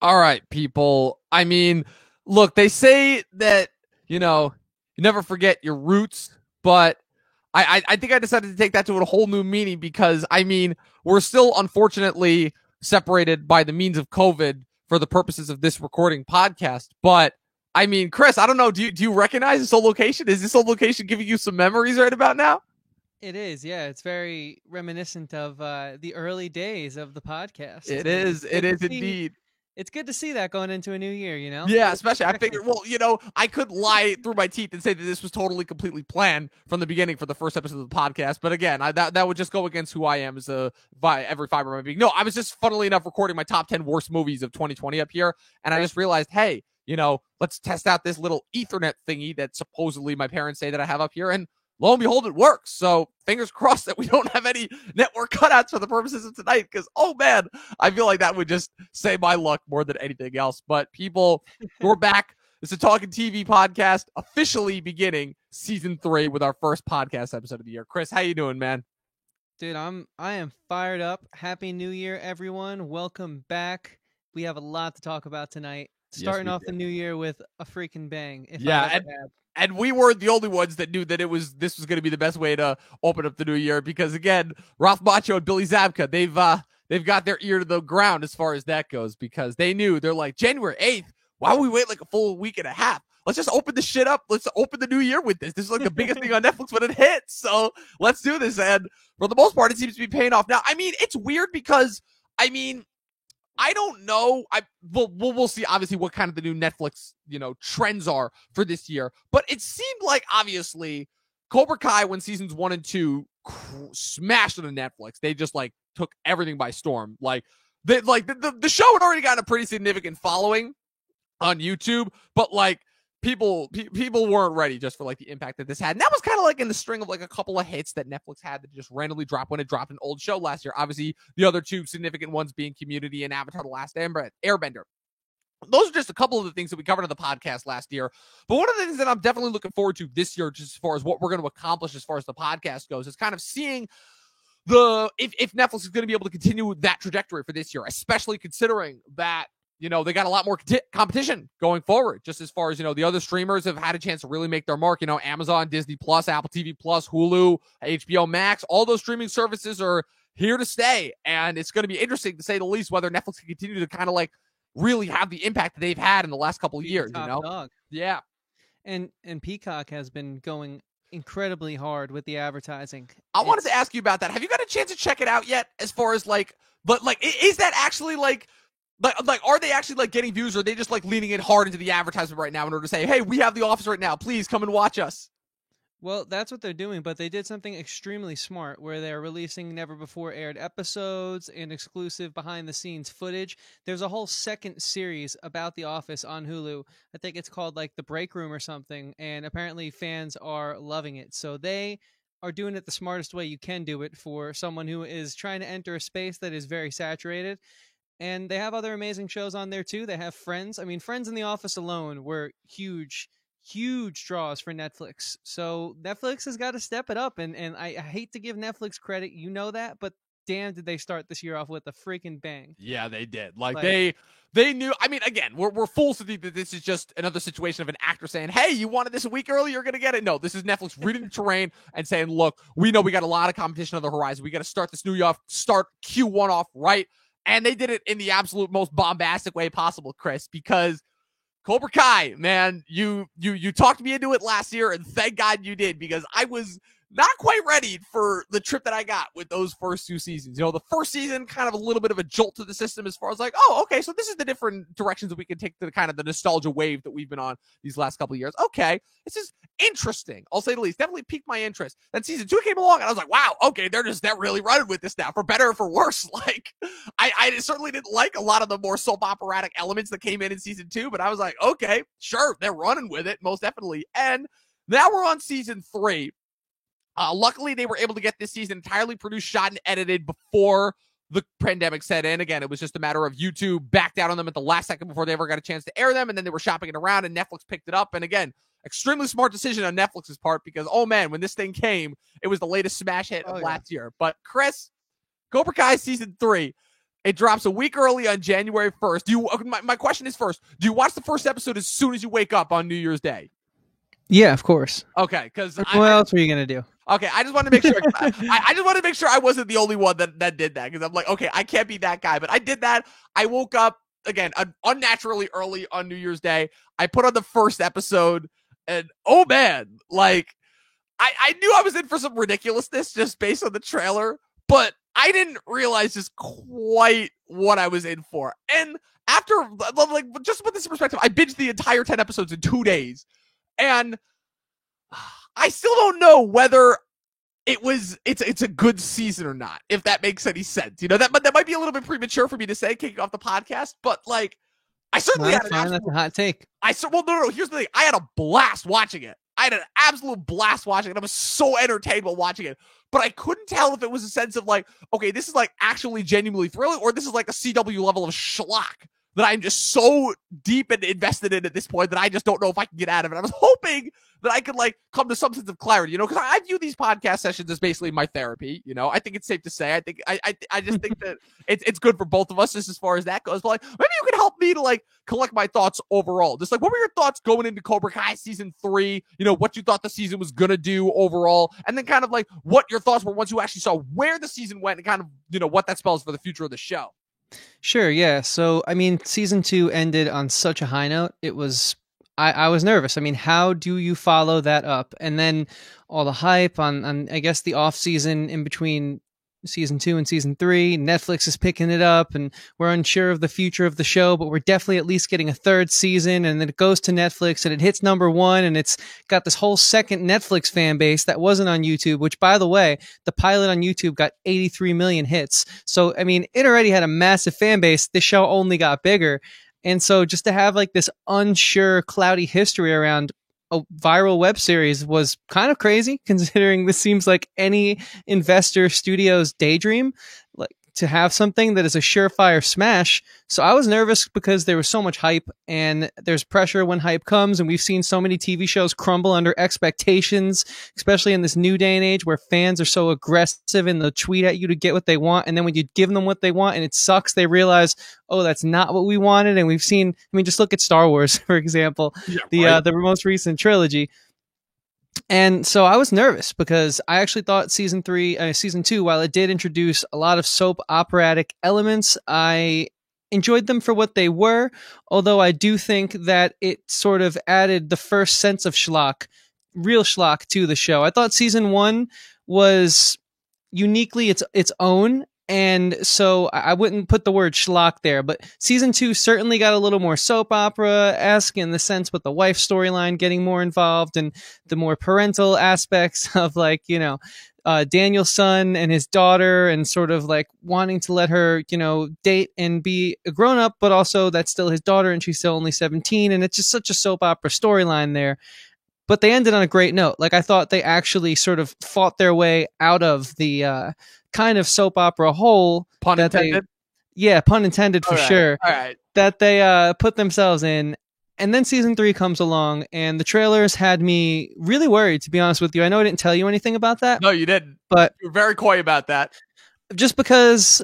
All right, people. I mean, look, they say that, you never forget your roots, but I think I decided to take that to a whole new meaning because, I mean, we're still unfortunately separated by the means of COVID for the purposes of this recording podcast. But, I mean, Chris, I don't know. Do you recognize this old location? Is this old location giving you some memories right about now? It is, yeah. It's very reminiscent of the early days of the podcast. It is. It is indeed. It's good to see that going into a new year, Yeah, especially I figured, well, I could lie through my teeth and say that this was totally, completely planned from the beginning for the first episode of the podcast. But again, that would just go against who I am as every fiber of my being. No, I was just, funnily enough, recording my top 10 worst movies of 2020 up here. And I just realized, hey, let's test out this little Ethernet thingy that supposedly my parents say that I have up here. And lo and behold, it works. So fingers crossed that we don't have any network cutouts for the purposes of tonight. Because, oh man, I feel like that would just save my luck more than anything else. But people, we're back. It's a Talking TV podcast, officially beginning season 3 with our first podcast episode of the year. Chris, how you doing, man? Dude, I am fired up. Happy New Year, everyone. Welcome back. We have a lot to talk about tonight. Starting off the new year with a freaking bang. And we were the only ones that knew that this was going to be the best way to open up the new year because, again, Ralph Macchio and Billy Zabka, they've got their ear to the ground as far as that goes because they knew. They're like, January 8th, why would we wait like a full week and a half? Let's just open the shit up. Let's open the new year with this. This is like the biggest thing on Netflix when it hits. So let's do this. And for the most part, it seems to be paying off. Now, I mean, it's weird because, I don't know. We'll see obviously what kind of the new Netflix, trends are for this year. But it seemed like obviously Cobra Kai, when seasons 1 and 2 smashed on Netflix, they just like took everything by storm. Like the show had already gotten a pretty significant following on YouTube, but like people weren't ready just for like the impact that this had. And that was kind of like in the string of like a couple of hits that Netflix had that just randomly dropped when it dropped an old show last year. Obviously, the other two significant ones being Community and Avatar: The Last Airbender. Those are just a couple of the things that we covered on the podcast last year. But one of the things that I'm definitely looking forward to this year, just as far as what we're going to accomplish as far as the podcast goes, is kind of seeing if Netflix is going to be able to continue that trajectory for this year, especially considering that they got a lot more competition going forward, just as far as, the other streamers have had a chance to really make their mark. Amazon, Disney Plus, Apple TV Plus, Hulu, HBO Max, all those streaming services are here to stay. And it's going to be interesting, to say the least, whether Netflix can continue to kind of like really have the impact that they've had in the last couple of years, Dog. Yeah. And Peacock has been going incredibly hard with the advertising. I wanted to ask you about that. Have you got a chance to check it out yet? As far as is that actually like, are they actually like getting views, or are they just like leaning in hard into the advertisement right now in order to say, hey, we have The Office right now, please come and watch us? Well, that's what they're doing, but they did something extremely smart where they're releasing never before aired episodes and exclusive behind the scenes footage. There's a whole second series about The Office on Hulu. I think it's called like The Break Room or something, and apparently fans are loving it. So they are doing it the smartest way you can do it for someone who is trying to enter a space that is very saturated. And they have other amazing shows on there too. They have Friends. I mean, Friends and The Office alone were huge draws for Netflix. So Netflix has got to step it up. And I hate to give Netflix credit, that, but damn, did they start this year off with a freaking bang. Yeah, they did. Like they knew. I mean, again, we're fools to think that this is just another situation of an actor saying, hey, you wanted this a week early, you're going to get it. No, this is Netflix reading the terrain and saying, look, we know we got a lot of competition on the horizon. We got to start this new year off, start Q1 off right. And they did it in the absolute most bombastic way possible, Chris, because Cobra Kai, man, you talked me into it last year, and thank God you did, because I was not quite ready for the trip that I got with those first 2 seasons. The first season, kind of a little bit of a jolt to the system as far as like, oh, okay, so this is the different directions that we can take to the kind of the nostalgia wave that we've been on these last couple of years. Okay, this is interesting, I'll say the least. Definitely piqued my interest. Then season 2 came along, and I was like, wow, okay, they're really running with this now, for better or for worse. Like, I certainly didn't like a lot of the more soap operatic elements that came in season 2, but I was like, okay, sure, they're running with it, most definitely. And now we're on season 3. Luckily, they were able to get this season entirely produced, shot, and edited before the pandemic set in. Again, it was just a matter of YouTube backed out on them at the last second before they ever got a chance to air them, and then they were shopping it around, and Netflix picked it up. And again, extremely smart decision on Netflix's part, because, oh man, when this thing came, it was the latest smash hit of last year. But Chris, Cobra Kai season 3, It drops a week early on January 1st. My question is first, do you watch the first episode as soon as you wake up on New Year's Day? Yeah, of course. Okay, because what else were you gonna do? Okay, I just wanted to make sure. I just wanted to make sure I wasn't the only one that did that, because I'm like, okay, I can't be that guy. But I did that. I woke up again unnaturally early on New Year's Day. I put on the first episode, and oh man, like I knew I was in for some ridiculousness just based on the trailer, but I didn't realize just quite what I was in for. And after, like, just to put this in perspective, I binged the entire 10 episodes in 2 days. And I still don't know whether it's a good season or not, if that makes any sense. You know, that might be a little bit premature for me to say kicking off the podcast, but like, I certainly had that's a hot take. No, here's the thing. I had a blast watching it. I had an absolute blast watching it. I was so entertained while watching it, but I couldn't tell if it was a sense of like, okay, this is like actually genuinely thrilling, or this is like a CW level of schlock that I'm just so deep and invested in at this point that I just don't know if I can get out of it. I was hoping that I could like come to some sense of clarity, you know, because I view these podcast sessions as basically my therapy. You know, I think it's safe to say, I just think that it's good for both of us just as far as that goes. But like, maybe you can help me to like collect my thoughts overall. Just like, what were your thoughts going into Cobra Kai season 3? You know, what you thought the season was gonna do overall, and then kind of like what your thoughts were once you actually saw where the season went and kind of, you know, what that spells for the future of the show. Sure, yeah. So, I mean, season 2 ended on such a high note. It was, I was nervous. I mean, how do you follow that up? And then all the hype on I guess, the off season in between season 2 and season 3. Netflix is picking it up, and we're unsure of the future of the show, but we're definitely at least getting a 3rd season. And then it goes to Netflix and it hits number 1, and it's got this whole second Netflix fan base that wasn't on YouTube, which, by the way, the pilot on YouTube got 83 million hits. So, I mean, it already had a massive fan base. The show only got bigger. And so just to have like this unsure, cloudy history around a viral web series was kind of crazy, considering this seems like any investor studio's daydream, like to have something that is a surefire smash. So I was nervous because there was so much hype, and there's pressure when hype comes. And we've seen so many TV shows crumble under expectations, especially in this new day and age where fans are so aggressive and they'll tweet at you to get what they want. And then when you give them what they want and it sucks, they realize, oh, that's not what we wanted. And we've seen, I mean, just look at Star Wars, for example, the most recent trilogy. And so I was nervous because I actually thought season 2, while it did introduce a lot of soap operatic elements, I enjoyed them for what they were. Although I do think that it sort of added the first sense of schlock, real schlock, to the show. I thought season 1 was uniquely its own. And so I wouldn't put the word schlock there, but season 2 certainly got a little more soap opera-esque in the sense with the wife storyline getting more involved and the more parental aspects of, like, you know, Daniel's son and his daughter, and sort of like wanting to let her, you know, date and be a grown up, but also that's still his daughter and she's still only 17. And it's just such a soap opera storyline there. But they ended on a great note. Like, I thought they actually sort of fought their way out of the kind of soap opera hole. Pun intended? Pun intended for sure. All right. That they put themselves in. And then season 3 comes along, and the trailers had me really worried, to be honest with you. I know I didn't tell you anything about that. No, you didn't. But you're very coy about that. Just because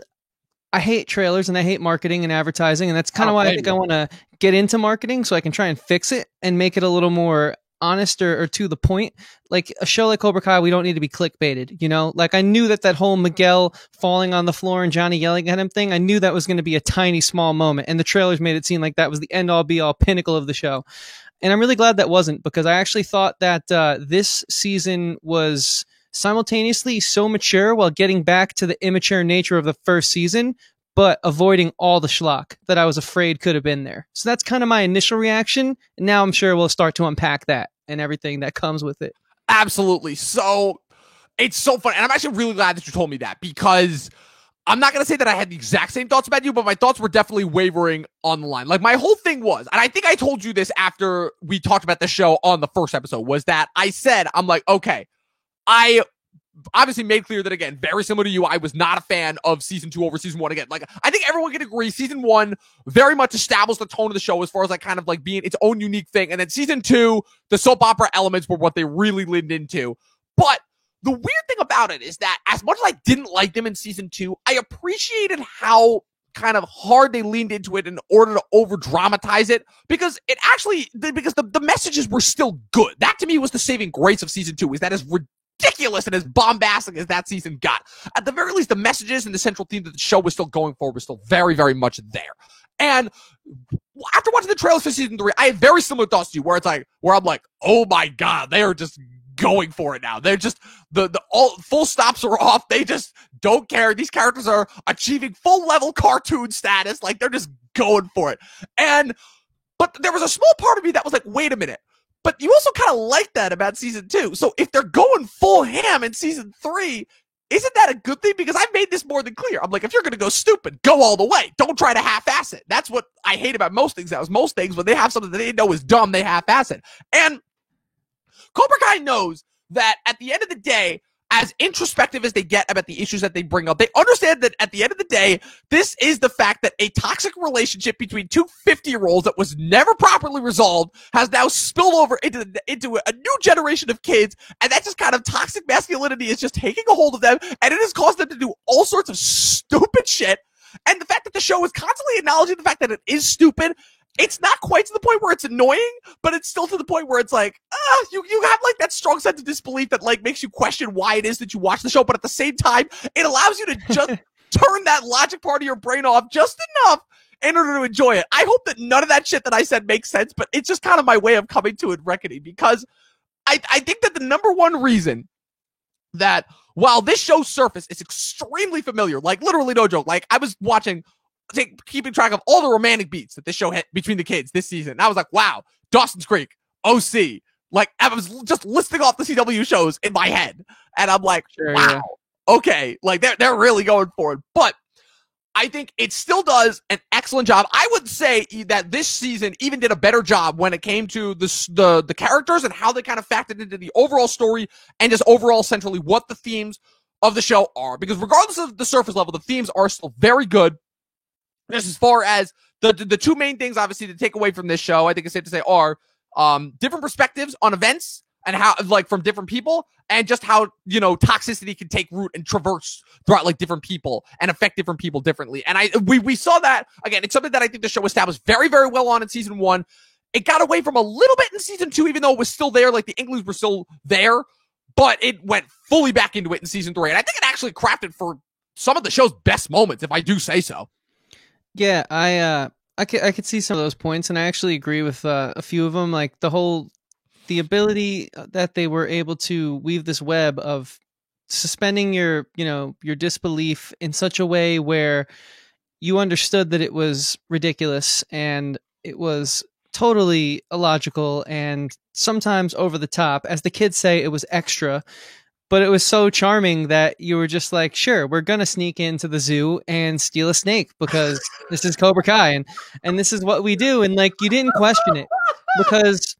I hate trailers and I hate marketing and advertising, and that's kind of why I think I want to get into marketing so I can try and fix it and make it a little more honest or to the point. Like a show like Cobra Kai, we don't need to be clickbaited, you know? Like, I knew that whole Miguel falling on the floor and Johnny yelling at him thing, I knew that was going to be a tiny, small moment, and the trailers made it seem like that was the end-all, be-all pinnacle of the show. And I'm really glad that wasn't, because I actually thought that this season was simultaneously so mature while getting back to the immature nature of the first season, but avoiding all the schlock that I was afraid could have been there. So that's kind of my initial reaction. And now I'm sure we'll start to unpack that and everything that comes with it. Absolutely. So it's so fun. And I'm actually really glad that you told me that, because I'm not going to say that I had the exact same thoughts about you, but my thoughts were definitely wavering on the line. Like, my whole thing was, and I think I told you this after we talked about the show on the first episode, was that I said, I'm like, okay, I obviously made clear that, again, very similar to you, I was not a fan of season 2 over season 1. Again, like, I think everyone can agree season 1 very much established the tone of the show as far as like kind of like being its own unique thing. And then season 2, the soap opera elements were what they really leaned into. But the weird thing about it is that as much as I didn't like them in season 2, I appreciated how kind of hard they leaned into it in order to over dramatize it, because the messages were still good. That to me was the saving grace of season 2, is that as ridiculous and as bombastic as that season got, at the very least, the messages and the central theme that the show was still going for was still very, very much there. And after watching the trailers for season 3, I had very similar thoughts to you, where I'm like, oh my God, they are just going for it now. They're just all full stops are off. They just don't care. These characters are achieving full level cartoon status. Like, they're just going for it. But there was a small part of me that was like, wait a minute. But you also kind of like that about season 2. So if they're going full ham in season 3, isn't that a good thing? Because I've made this more than clear. I'm like, if you're going to go stupid, go all the way. Don't try to half-ass it. That's what I hate about most things. That was most things, when they have something that they know is dumb, they half-ass it. And Cobra Kai knows that at the end of the day, as introspective as they get about the issues that they bring up, they understand that at the end of the day, this is the fact that a toxic relationship between two 50-year-olds that was never properly resolved has now spilled over into a new generation of kids, and that just kind of toxic masculinity is just taking a hold of them, and it has caused them to do all sorts of stupid shit. And the fact that the show is constantly acknowledging the fact that it is stupid, it's not quite to the point where it's annoying, but it's still to the point where it's like, you have like that strong sense of disbelief that like makes you question why it is that you watch the show, but at the same time, it allows you to just turn that logic part of your brain off just enough in order to enjoy it. I hope that none of that shit that I said makes sense, but it's just kind of my way of coming to it, reckoning, because I think that the number one reason that while this show's surface is extremely familiar, like literally no joke, like I was keeping track of all the romantic beats that this show had between the kids this season. And I was like, wow, Dawson's Creek, OC. Like, I was just listing off the CW shows in my head. And I'm like, wow, okay. Like, they're really going for it. But I think it still does an excellent job. I would say that this season even did a better job when it came to the characters and how they kind of factored into the overall story and just overall centrally what the themes of the show are. Because regardless of the surface level, the themes are still very good. Just as far as the two main things, obviously, to take away from this show, I think it's safe to say, are different perspectives on events and how, like, from different people, and just how, you know, toxicity can take root and traverse throughout, like, different people and affect different people differently. And we saw that, again, it's something that I think the show established very, very well on in season 1. It got away from a little bit in season 2, even though it was still there, like, the inklings were still there, but it went fully back into it in season 3. And I think it actually crafted for some of the show's best moments, if I do say so. Yeah, I could see some of those points, and I actually agree with a few of them. Like the ability that they were able to weave this web of suspending your disbelief in such a way where you understood that it was ridiculous and it was totally illogical and sometimes over the top. As the kids say, it was extra. But it was so charming that you were just like, sure, we're going to sneak into the zoo and steal a snake because this is Cobra Kai and this is what we do. And like, you didn't question it, because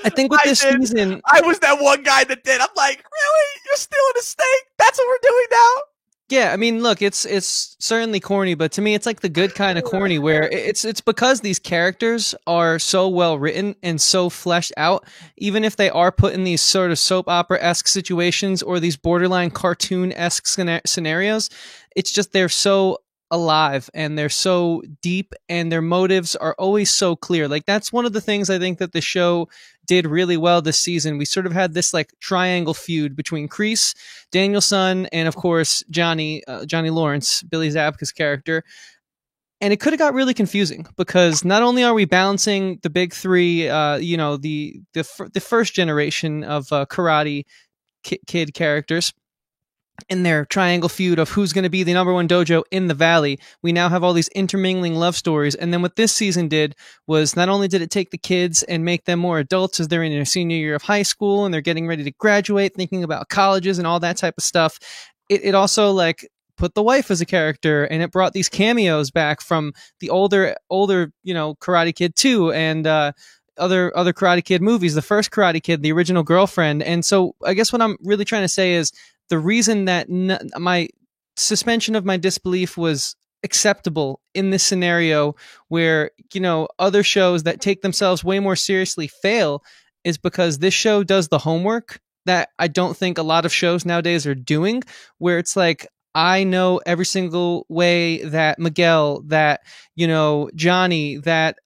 I think with this season, I was that one guy that did. I'm like, really? You're stealing a snake? That's what we're doing now? Yeah, I mean, look, it's certainly corny, but to me, it's like the good kind of corny, where it's because these characters are so well written and so fleshed out. Even if they are put in these sort of soap opera-esque situations or these borderline cartoon-esque scenarios, it's just they're so alive and they're so deep and their motives are always so clear. Like, that's one of the things I think that the show did really well this season. We sort of had this like triangle feud between Kreese, Daniel-san, and of course Johnny Lawrence, Billy Zabka's character. And it could have got really confusing, because not only are we balancing the big three, the first generation of karate kid characters in their triangle feud of who's going to be the number one dojo in the valley, we now have all these intermingling love stories. And then what this season did was, not only did it take the kids and make them more adults as they're in their senior year of high school and they're getting ready to graduate, thinking about colleges and all that type of stuff, it also like put the wife as a character, and it brought these cameos back from the older Karate Kid 2 and other Karate Kid movies, the first Karate Kid, the original girlfriend. And so I guess what I'm really trying to say is, the reason that my suspension of my disbelief was acceptable in this scenario, where, other shows that take themselves way more seriously fail, is because this show does the homework that I don't think a lot of shows nowadays are doing, where it's like, I know every single way that Miguel, that, Johnny, that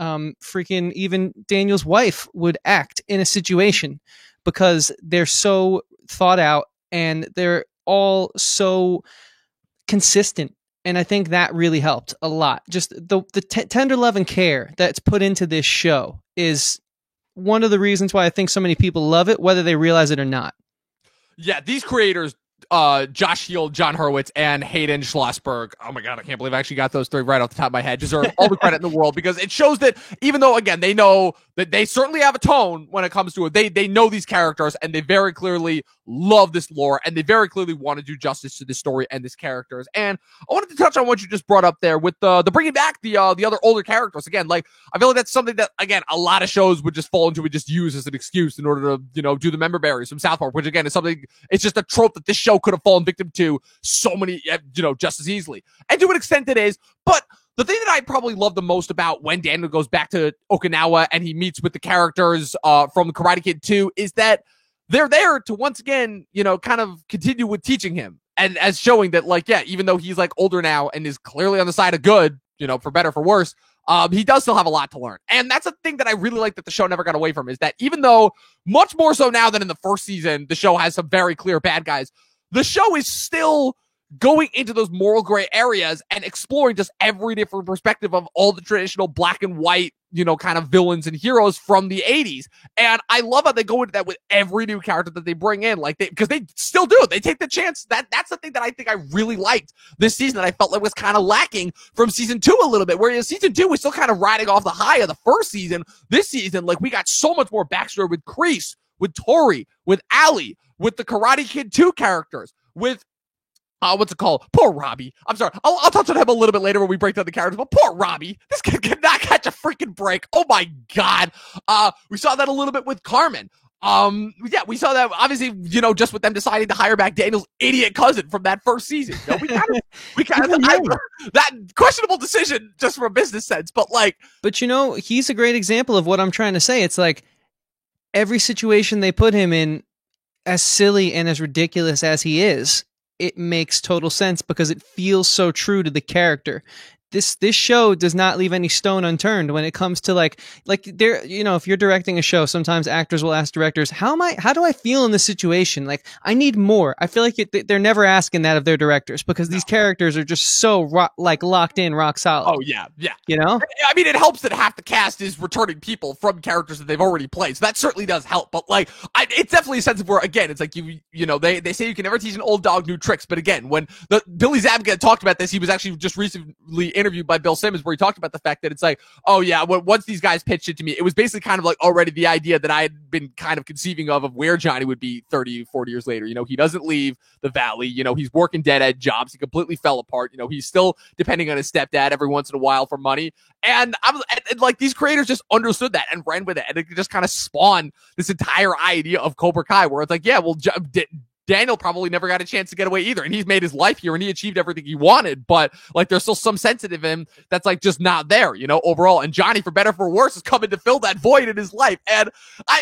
freaking even Daniel's wife would act in a situation, because they're so thought out and they're all so consistent. And I think that really helped a lot. Just the tender love and care that's put into this show is one of the reasons why I think so many people love it, whether they realize it or not. Yeah, these creators, Josh Heald, John Hurwitz, and Hayden Schlossberg. Oh my God, I can't believe I actually got those three right off the top of my head. Deserve all the credit in the world, because it shows that even though, again, they know that they certainly have a tone when it comes to it, they know these characters, and they very clearly love this lore, and they very clearly want to do justice to this story and these characters. And I wanted to touch on what you just brought up there with the bringing back the other older characters. Again, like, I feel like that's something that, again, a lot of shows would just fall into and just use as an excuse in order to, do the member berries from South Park, which, again, is something, it's just a trope that this show could have fallen victim to so many, just as easily. And to an extent it is, but the thing that I probably love the most about when Daniel goes back to Okinawa and he meets with the characters from the Karate Kid 2 is that they're there to once again, kind of continue with teaching him, and as showing that, like, yeah, even though he's like older now and is clearly on the side of good, for better, for worse, he does still have a lot to learn. And that's a thing that I really like that the show never got away from, is that even though much more so now than in the first season, the show has some very clear bad guys, the show is still going into those moral gray areas and exploring just every different perspective of all the traditional black and white, kind of villains and heroes from the 80s. And I love how they go into that with every new character that they bring in, because they still do. They take the chance. That's the thing that I think I really liked this season that I felt like was kind of lacking from season 2 a little bit, whereas season 2 was still kind of riding off the high of the first season. This season, like, we got so much more backstory with Kreese, with Tori, with Ali, with the Karate Kid 2 characters, with what's it called? Poor Robbie. I'm sorry. I'll touch on him a little bit later when we break down the characters, but poor Robbie. This kid cannot catch a freaking break. Oh my God. We saw that a little bit with Carmen. Yeah, we saw that obviously, just with them deciding to hire back Daniel's idiot cousin from that first season. We kind of, that questionable decision just from a business sense, but he's a great example of what I'm trying to say. It's like every situation they put him in, as silly and as ridiculous as he is, it makes total sense because it feels so true to the character. This show does not leave any stone unturned when it comes to like there, if you're directing a show, sometimes actors will ask directors, how do I feel in this situation? Like, I need more. I feel like they're never asking that of their directors, because these characters are just so locked in, rock solid. Oh yeah. I mean, it helps that half the cast is returning people from characters that they've already played, so that certainly does help. But it's definitely a sense of where, again, it's like they say you can never teach an old dog new tricks, but again, when Billy Zabka talked about this, he was actually just recently interviewed by Bill Simmons, where he talked about the fact that it's like, oh yeah, once these guys pitched it to me, it was basically kind of like already the idea that I had been kind of conceiving of where Johnny would be 30, 40 years later. He doesn't leave the valley. He's working dead-end jobs. He completely fell apart. He's still depending on his stepdad every once in a while for money. And these creators just understood that and ran with it. And it just kind of spawned this entire idea of Cobra Kai, where it's like, yeah, well, Daniel probably never got a chance to get away either, and he's made his life here and he achieved everything he wanted, but there's still some sensitive in him that's just not there, overall. And Johnny, for better or for worse, is coming to fill that void in his life. And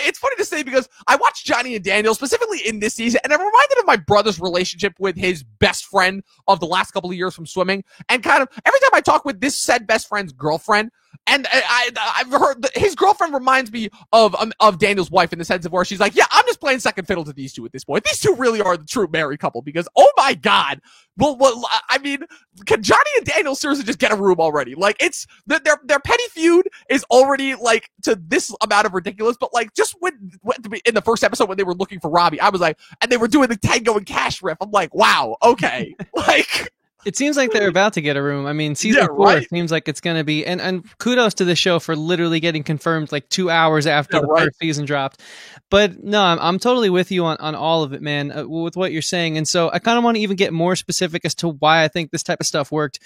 it's funny to say, because I watched Johnny and Daniel specifically in this season, and I'm reminded of my brother's relationship with his best friend of the last couple of years from swimming. And kind of every time I talk with this said best friend's girlfriend, and I've heard that his girlfriend reminds me of Daniel's wife, in the sense of where she's like, yeah, I'm just playing second fiddle to these two at this point. These two really are the true married couple, because, oh my God. Well, I mean, can Johnny and Daniel seriously just get a room already? It's their petty feud is already to this amount of ridiculous, but just when in the first episode when they were looking for Robbie, I was like, and they were doing the Tango and Cash riff. I'm like, wow, okay. It seems like they're about to get a room. I mean, season 4 seems like it's going to be, and kudos to the show for literally getting confirmed 2 hours after the first season dropped. But no, I'm totally with you on all of it, man, with what you're saying. And so I kind of want to even get more specific as to why I think this type of stuff worked.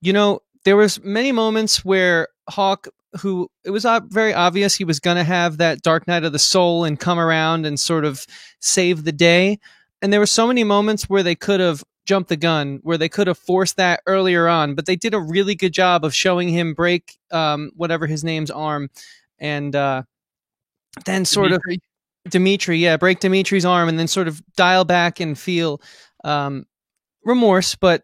There was many moments where Hawk, who it was very obvious he was going to have that dark night of the soul and come around and sort of save the day. And there were so many moments where they could have jumped the gun, where they could have forced that earlier on, but they did a really good job of showing him break whatever his name's arm, and then sort of Dimitri, break Dimitri's arm, and then sort of dial back and feel remorse, but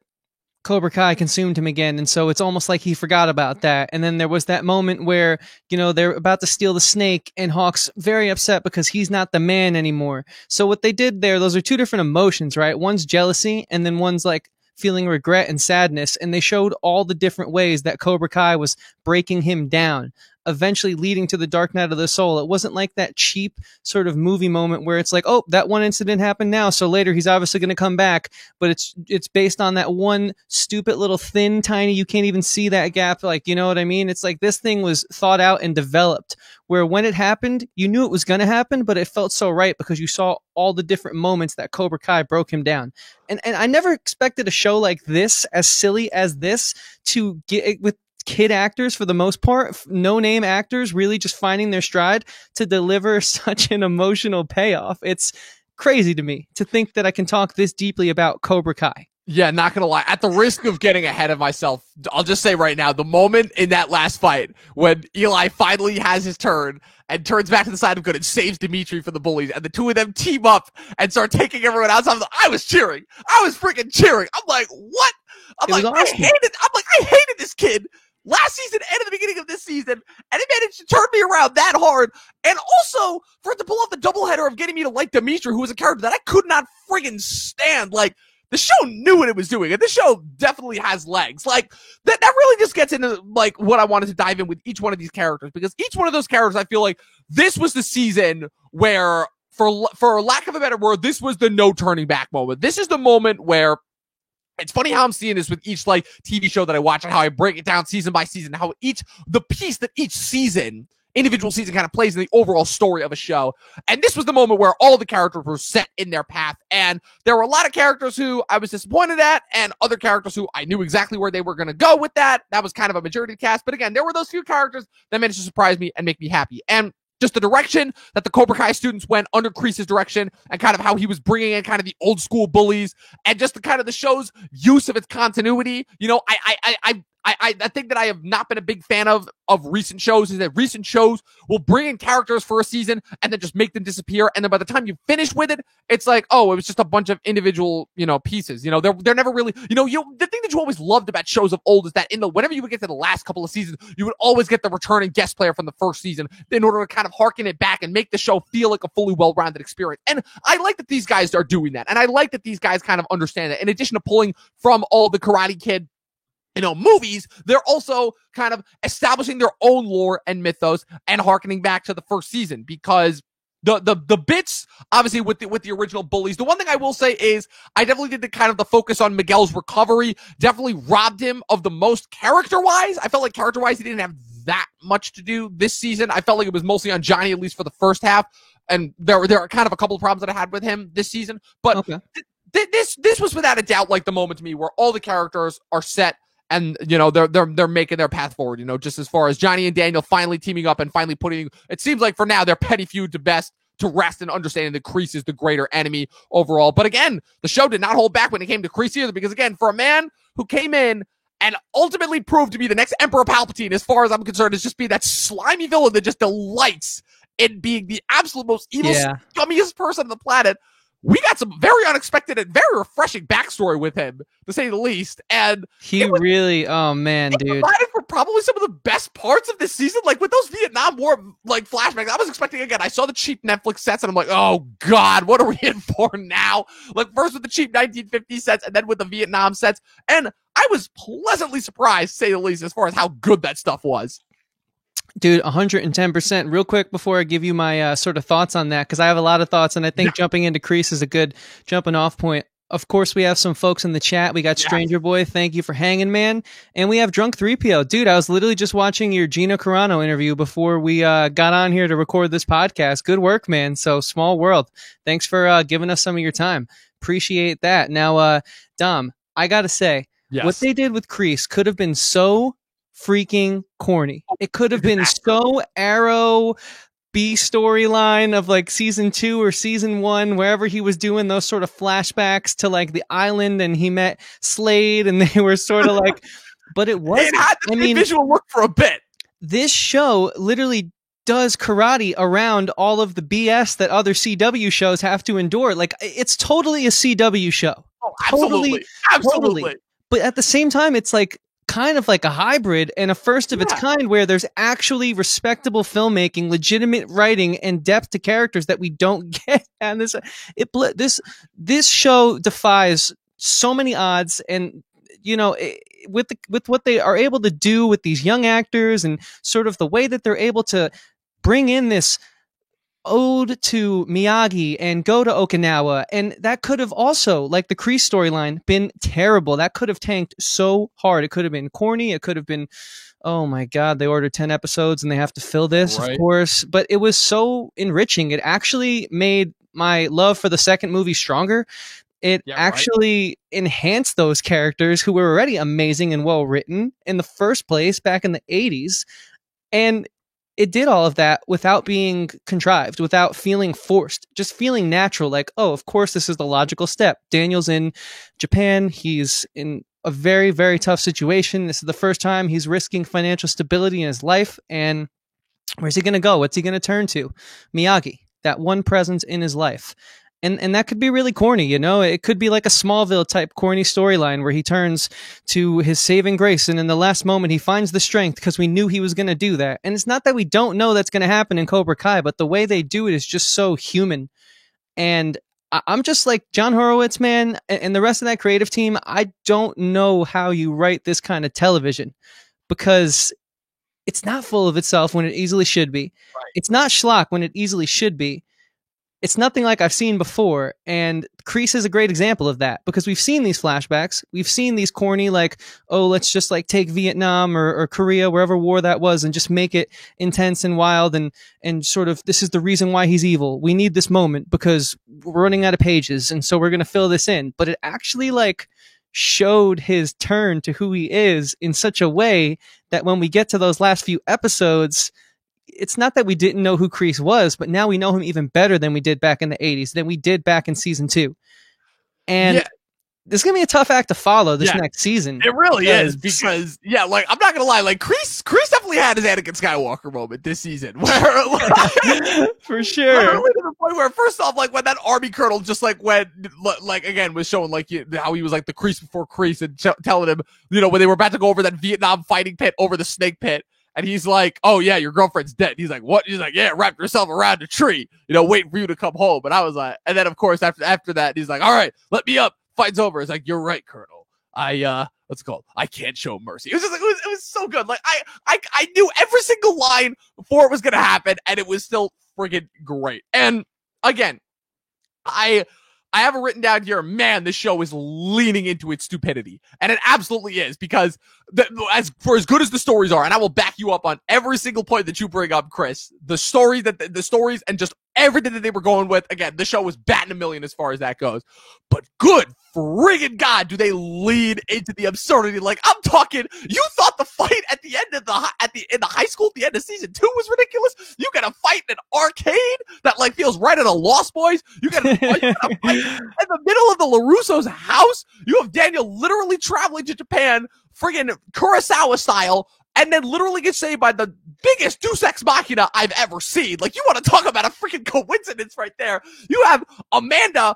Cobra Kai consumed him again, and so it's almost like he forgot about that. And then there was that moment where, they're about to steal the snake, and Hawk's very upset because he's not the man anymore. So what they did there, those are two different emotions, right? One's jealousy, and then one's like feeling regret and sadness, and they showed all the different ways that Cobra Kai was breaking him down, eventually leading to the Dark Night of the Soul. It wasn't like that cheap sort of movie moment where it's like, oh, that one incident happened now, so later he's obviously going to come back, but it's based on that one stupid little thin, tiny, you can't even see that gap, like, you know what I mean? It's like this thing was thought out and developed, where when it happened, you knew it was going to happen, but it felt so right because you saw all the different moments that Cobra Kai broke him down. And I never expected a show like this, as silly as this, to get with kid actors for the most part, no-name actors really just finding their stride to deliver such an emotional payoff. It's crazy to me to think that I can talk this deeply about Cobra Kai. Yeah, not gonna lie. At the risk of getting ahead of myself, I'll just say right now, the moment in that last fight when Eli finally has his turn and turns back to the side of good and saves Dimitri from the bullies, and the two of them team up and start taking everyone out, I was cheering. I was freaking cheering. I'm like, what? I'm like, awesome. I hated this kid last season and at the beginning of this season, and he managed to turn me around that hard. And also, for it to pull off the doubleheader of getting me to like Dimitri, who was a character that I could not friggin' stand. Like, the show knew what it was doing, and this show definitely has legs. Like, that really just gets into, like, what I wanted to dive in with each one of these characters, because each one of those characters, I feel like this was the season where, for lack of a better word, this was the no turning back moment. This is the moment where, it's funny how I'm seeing this with each, like, TV show that I watch and how I break it down season by season, how the piece that each individual season kind of plays in the overall story of a show. And this was the moment where all the characters were set in their path. And there were a lot of characters who I was disappointed at, and other characters who I knew exactly where they were going to go with that. That was kind of a majority cast. But again, there were those few characters that managed to surprise me and make me happy. And just the direction that the Cobra Kai students went under Kreese's direction, and kind of how he was bringing in kind of the old school bullies, and just the kind of the show's use of its continuity. I think that I have not been a big fan of recent shows, is that recent shows will bring in characters for a season and then just make them disappear. And then by the time you finish with it, it's like, oh, it was just a bunch of individual, pieces. They're never really, the thing that you always loved about shows of old is that whenever you would get to the last couple of seasons, you would always get the returning guest player from the first season in order to kind of harken it back and make the show feel like a fully well-rounded experience. And I like that these guys are doing that. And I like that these guys kind of understand that. In addition to pulling from all the Karate Kid movies, they're also kind of establishing their own lore and mythos and harkening back to the first season, because the bits, obviously, with the original bullies, the one thing I will say is I definitely did the focus on Miguel's recovery, definitely robbed him of the most character-wise. I felt like character-wise he didn't have that much to do this season. I felt like it was mostly on Johnny, at least for the first half, and there are kind of a couple of problems that I had with him this season, but okay. This was without a doubt like the moment to me where all the characters are set. And, they're making their path forward, just as far as Johnny and Daniel finally teaming up and finally putting, it seems like for now, their petty feud to rest and understanding that Kreese is the greater enemy overall. But again, the show did not hold back when it came to Kreese either, because again, for a man who came in and ultimately proved to be the next Emperor Palpatine, as far as I'm concerned, is just be that slimy villain that just delights in being the absolute most evil, scummiest person on the planet. We got some very unexpected and very refreshing backstory with him, to say the least. And oh man, dude, provided for probably some of the best parts of this season, like with those Vietnam War flashbacks. I was expecting, again, I saw the cheap Netflix sets and I'm like, oh god, what are we in for now? Like, first with the cheap 1950 sets and then with the Vietnam sets, and I was pleasantly surprised, to say the least, as far as how good that stuff was. Dude, 110%. Real quick before I give you my sort of thoughts on that, because I have a lot of thoughts, and I think jumping into Kreese is a good jumping off point. Of course, we have some folks in the chat. We got Stranger Boy. Thank you for hanging, man. And we have Drunk 3PO. Dude, I was literally just watching your Gina Carano interview before we got on here to record this podcast. Good work, man. So, small world. Thanks for giving us some of your time. Appreciate that. Now, Dom, I got to say, what they did with Kreese could have been so freaking corny. It could have been so Arrow B storyline of like season 2 or season 1, wherever he was doing those sort of flashbacks to like the island and he met Slade and they were sort of like, but it wasn't. It had the visual look for a bit. This show literally does karate around all of the BS that other CW shows have to endure. Like, it's totally a CW show. Oh, absolutely. Totally. But at the same time, it's like kind of like a hybrid and a first of its kind where there's actually respectable filmmaking, legitimate writing, and depth to characters that we don't get. And this show defies so many odds, and with what they are able to do with these young actors and sort of the way that they're able to bring in this ode to Miyagi and go to Okinawa. And that could have also, like the Kreese storyline, been terrible. That could have tanked so hard. It could have been corny. It could have been, oh my God, they ordered 10 episodes and they have to fill this, of course. But it was so enriching. It actually made my love for the second movie stronger. It actually enhanced those characters who were already amazing and well written in the first place back in the 80s. And it did all of that without being contrived, without feeling forced, just feeling natural. Like, oh, of course, this is the logical step. Daniel's in Japan. He's in a very, very tough situation. This is the first time he's risking financial stability in his life. And where's he going to go? What's he going to turn to? Miyagi, that one presence in his life. And that could be really corny, It could be like a Smallville type corny storyline where he turns to his saving grace, and in the last moment he finds the strength because we knew he was going to do that. And it's not that we don't know that's going to happen in Cobra Kai, but the way they do it is just so human. And I'm just like John Horowitz, man, and the rest of that creative team. I don't know how you write this kind of television, because it's not full of itself when it easily should be. Right. It's not schlock when it easily should be. It's nothing like I've seen before, and Kreese is a great example of that, because we've seen these flashbacks. We've seen these corny, like, oh, let's just like take Vietnam or Korea, wherever war that was, and just make it intense and wild and sort of, this is the reason why he's evil. We need this moment because we're running out of pages, and so we're going to fill this in. But it actually like showed his turn to who he is in such a way that when we get to those last few episodes, it's not that we didn't know who Kreese was, but now we know him even better than we did back in the 80s, than we did back in season 2. And this is going to be a tough act to follow this next season. It really is, because, like, I'm not going to lie, like, Kreese definitely had his Anakin Skywalker moment this season. Where, like, for sure. Literally to the point where, first off, like, when that army colonel just, like, went, like, again, was showing, like, how he was, like, the Kreese before Kreese, and telling him, when they were about to go over that Vietnam fighting pit, over the snake pit, and he's like, oh, yeah, your girlfriend's dead. He's like, what? He's like, yeah, wrap yourself around a tree, waiting for you to come home. And I was like, and then, of course, after that, he's like, all right, let me up. Fight's over. It's like, you're right, Colonel. What's it called? I can't show mercy. It was just like, it was so good. Like, I knew every single line before it was going to happen, and it was still friggin' great. And again, I have it written down here, man, this show is leaning into its stupidity. And it absolutely is, because as good as the stories are, and I will back you up on every single point that you bring up, Chris, the stories and just everything that they were going with, again, the show was batting a million as far as that goes. But good friggin' God, do they lead into the absurdity. Like, I'm talking, you thought the fight at the end of in the high school at the end of season 2 was ridiculous? You got a fight in an arcade that like feels right at a Lost Boys. You got a fight in the middle of the LaRusso's house. You have Daniel literally traveling to Japan, friggin' Kurosawa style, and then literally get saved by the biggest Deus Ex Machina I've ever seen. Like, you want to talk about a freaking coincidence right there. You have Amanda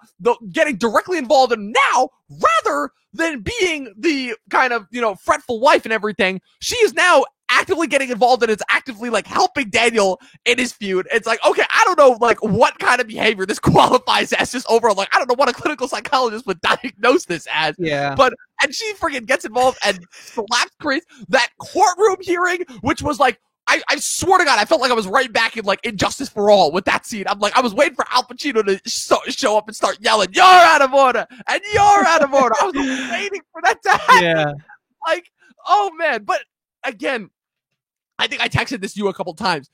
getting directly involved in now, rather than being the kind of, fretful wife and everything. She is now actively getting involved, and it's actively like helping Daniel in his feud. It's like, okay, I don't know like what kind of behavior this qualifies as, just overall, like, I don't know what a clinical psychologist would diagnose this as. Yeah. And she freaking gets involved and slaps Kreese. That courtroom hearing, which was like, I swear to God, I felt like I was right back in like Injustice for All with that scene. I'm like, I was waiting for Al Pacino to show up and start yelling, "You're out of order!" and "You're out of order." I was waiting for that to happen. Yeah. Like, oh man. But again, I think I texted this to you a couple times.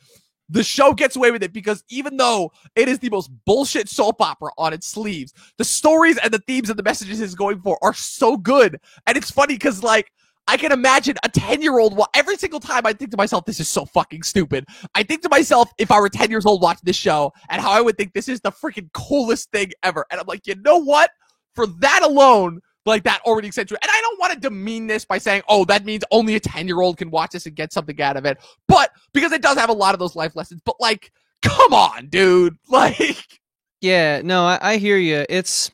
The show gets away with it because even though it is the most bullshit soap opera on its sleeves, the stories and the themes and the messages it's going for are so good. And it's funny because, like, I can imagine a 10-year-old, every single time I think to myself, this is so fucking stupid. I think to myself, if I were 10 years old watching this show, and how I would think this is the freaking coolest thing ever. And I'm like, you know what? For that alone, like, that already accentuates. And I don't want to demean this by saying, oh, that means only a 10-year-old can watch this and get something out of it. But, because it does have a lot of those life lessons. But, like, come on, dude. Like. Yeah, no, I hear you. It's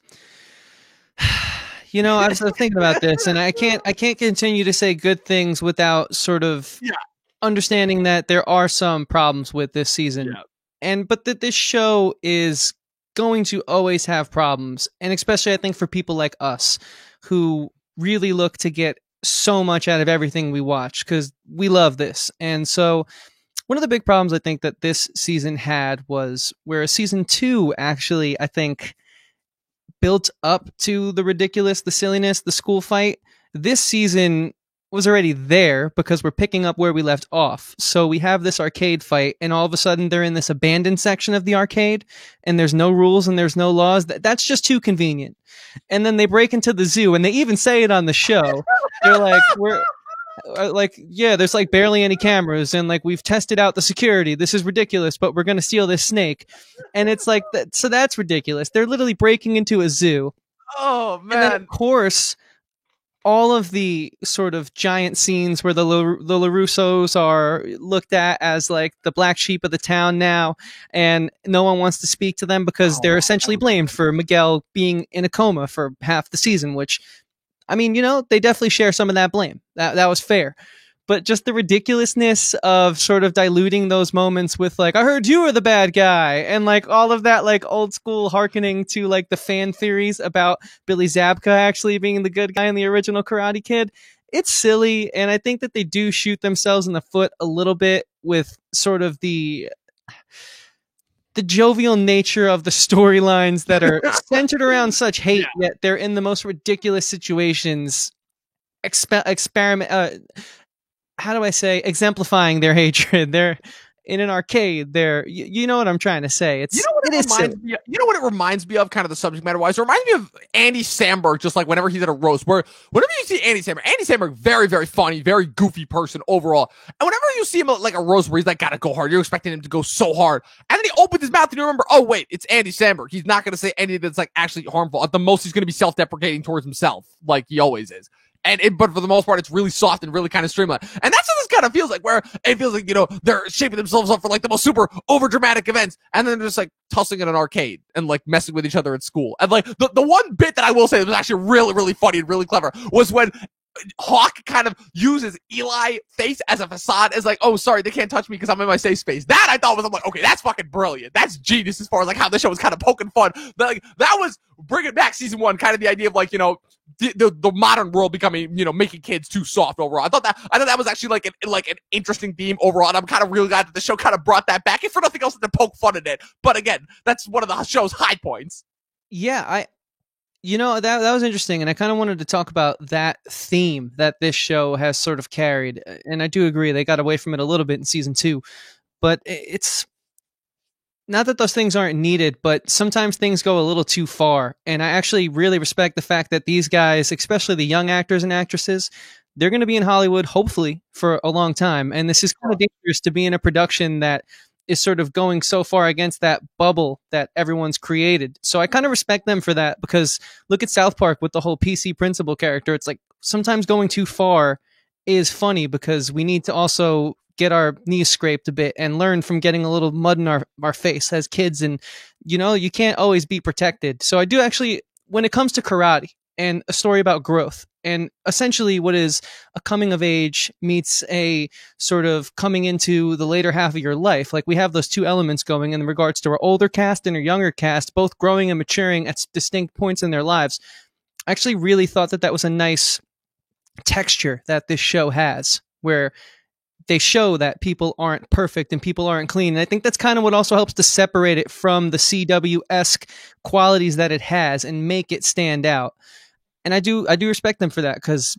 I was thinking about this, and I can't continue to say good things without sort of understanding that there are some problems with this season, but that this show is going to always have problems, and especially I think for people like us who really look to get so much out of everything we watch because we love this. And so one of the big problems I think that this season had was where season 2 actually, I think, built up to the ridiculous, the silliness, the school fight. This season was already there because we're picking up where we left off. So we have this arcade fight, and all of a sudden they're in this abandoned section of the arcade, and there's no rules and there's no laws. That's just too convenient. And then they break into the zoo, and they even say it on the show. They're like, there's like barely any cameras, and like we've tested out the security. This is ridiculous, but we're going to steal this snake. And it's like, so that's ridiculous. They're literally breaking into a zoo. Oh, man. And then, of course, all of the sort of giant scenes where the LaRussos are looked at as like the black sheep of the town now, and no one wants to speak to them because they're essentially blamed for Miguel being in a coma for half the season, which, I mean, they definitely share some of that blame. That was fair. But just the ridiculousness of sort of diluting those moments with like, I heard you were the bad guy. And like all of that, like old school hearkening to like the fan theories about Billy Zabka actually being the good guy in the original Karate Kid. It's silly. And I think that they do shoot themselves in the foot a little bit with sort of the jovial nature of the storylines that are centered around such hate, yet they're in the most ridiculous situations, exemplifying their hatred. They're in an arcade. You know what I'm trying to say. You know what it reminds me of, kind of the subject matter wise? It reminds me of Andy Samberg, just like whenever he's at a roast, where whenever you see Andy Samberg, very, very funny, very goofy person overall. And whenever you see him at like a roast where he's like, gotta go hard, you're expecting him to go so hard. And then he opens his mouth and you remember, oh wait, it's Andy Samberg. He's not gonna say anything that's like actually harmful. At the most, he's gonna be self-deprecating towards himself, like he always is. But for the most part, it's really soft and really kind of streamlined. And that's what this kind of feels like, where it feels like, they're shaping themselves up for like the most super over dramatic events. And then they're just like tussling in an arcade and like messing with each other at school. And like the one bit that I will say that was actually really, really funny and really clever was when Hawk kind of uses Eli face as a facade, as like, oh, sorry, they can't touch me because I'm in my safe space. That I thought was, I'm like, okay, that's fucking brilliant. That's genius as far as like how the show was kind of poking fun. That was bringing back season 1, kind of the idea of like, the modern world becoming, making kids too soft overall. I thought that was actually like an interesting theme overall. And I'm kind of really glad that the show kind of brought that back, if for nothing else, to poke fun in it. But again, that's one of the show's high points. Yeah, that was interesting, and I kind of wanted to talk about that theme that this show has sort of carried. And I do agree they got away from it a little bit in season 2, but it's not that those things aren't needed, but sometimes things go a little too far. And I actually really respect the fact that these guys, especially the young actors and actresses, they're going to be in Hollywood, hopefully, for a long time. And this is kind of dangerous to be in a production that is sort of going so far against that bubble that everyone's created. So I kind of respect them for that, because look at South Park with the whole PC principal character. It's like sometimes going too far is funny, because we need to also get our knees scraped a bit and learn from getting a little mud in our face as kids. And, you can't always be protected. So I do actually, when it comes to karate and a story about growth, and essentially what is a coming of age meets a sort of coming into the later half of your life, like we have those two elements going in regards to our older cast and our younger cast, both growing and maturing at distinct points in their lives. I actually really thought that was a nice texture that this show has, where they show that people aren't perfect and people aren't clean. And I think that's kind of what also helps to separate it from the CW-esque qualities that it has and make it stand out. And I do respect them for that, because,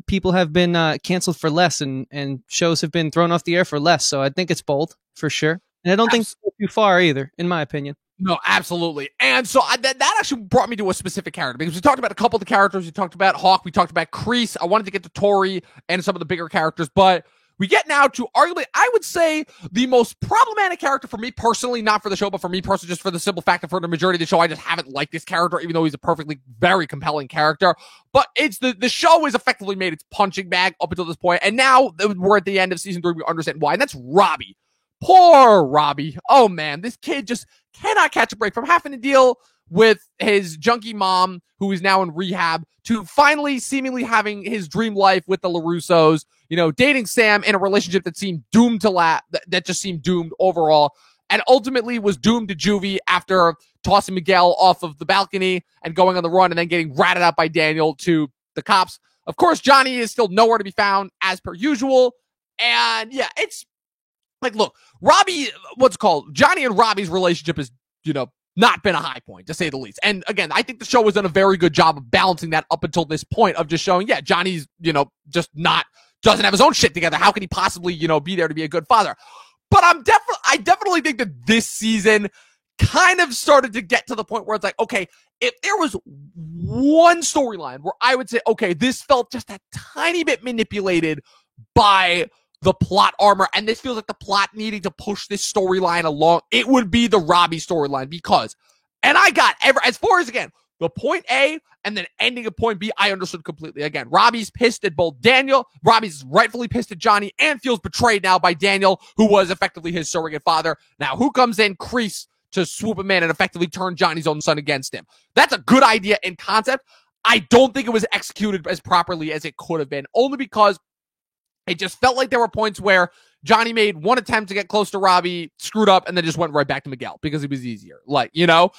people have been canceled for less, and shows have been thrown off the air for less. So I think it's bold for sure. And I don't think it's too far either, in my opinion. No, absolutely. And so that actually brought me to a specific character, because we talked about a couple of the characters. We talked about Hawk. We talked about Kreese. I wanted to get to Tori and some of the bigger characters, but we get now to arguably, I would say, the most problematic character for me personally, not for the show, but for me personally, just for the simple fact that for the majority of the show, I just haven't liked this character, even though he's a perfectly, very compelling character. But it's the show has effectively made its punching bag up until this point, and now we're at the end of season 3, we understand why, and that's Robbie. Poor Robbie. Oh man, this kid just cannot catch a break from having to deal with his junkie mom, who is now in rehab, to finally seemingly having his dream life with the LaRussos, dating Sam in a relationship that seemed doomed to that just seemed doomed overall, and ultimately was doomed to juvie after tossing Miguel off of the balcony and going on the run and then getting ratted out by Daniel to the cops. Of course, Johnny is still nowhere to be found as per usual. And yeah, it's like, look, Johnny and Robbie's relationship is, not been a high point, to say the least. And again, I think the show has done a very good job of balancing that up until this point of just showing, yeah, Johnny's, just doesn't have his own shit together. How can he possibly, be there to be a good father? But I definitely think that this season kind of started to get to the point where it's like, okay, if there was one storyline where I would say, okay, this felt just a tiny bit manipulated by the plot armor, and this feels like the plot needing to push this storyline along, it would be the Robbie storyline, because, and I got as far as, again, the point A and then ending at point B, I understood completely. Again, Robbie's pissed at both Daniel, Robbie's rightfully pissed at Johnny, and feels betrayed now by Daniel, who was effectively his surrogate father. Now, who comes in? Kreese, to swoop him in and effectively turn Johnny's own son against him. That's a good idea in concept. I don't think it was executed as properly as it could have been, only because it just felt like there were points where Johnny made one attempt to get close to Robbie, screwed up, and then just went right back to Miguel because it was easier. And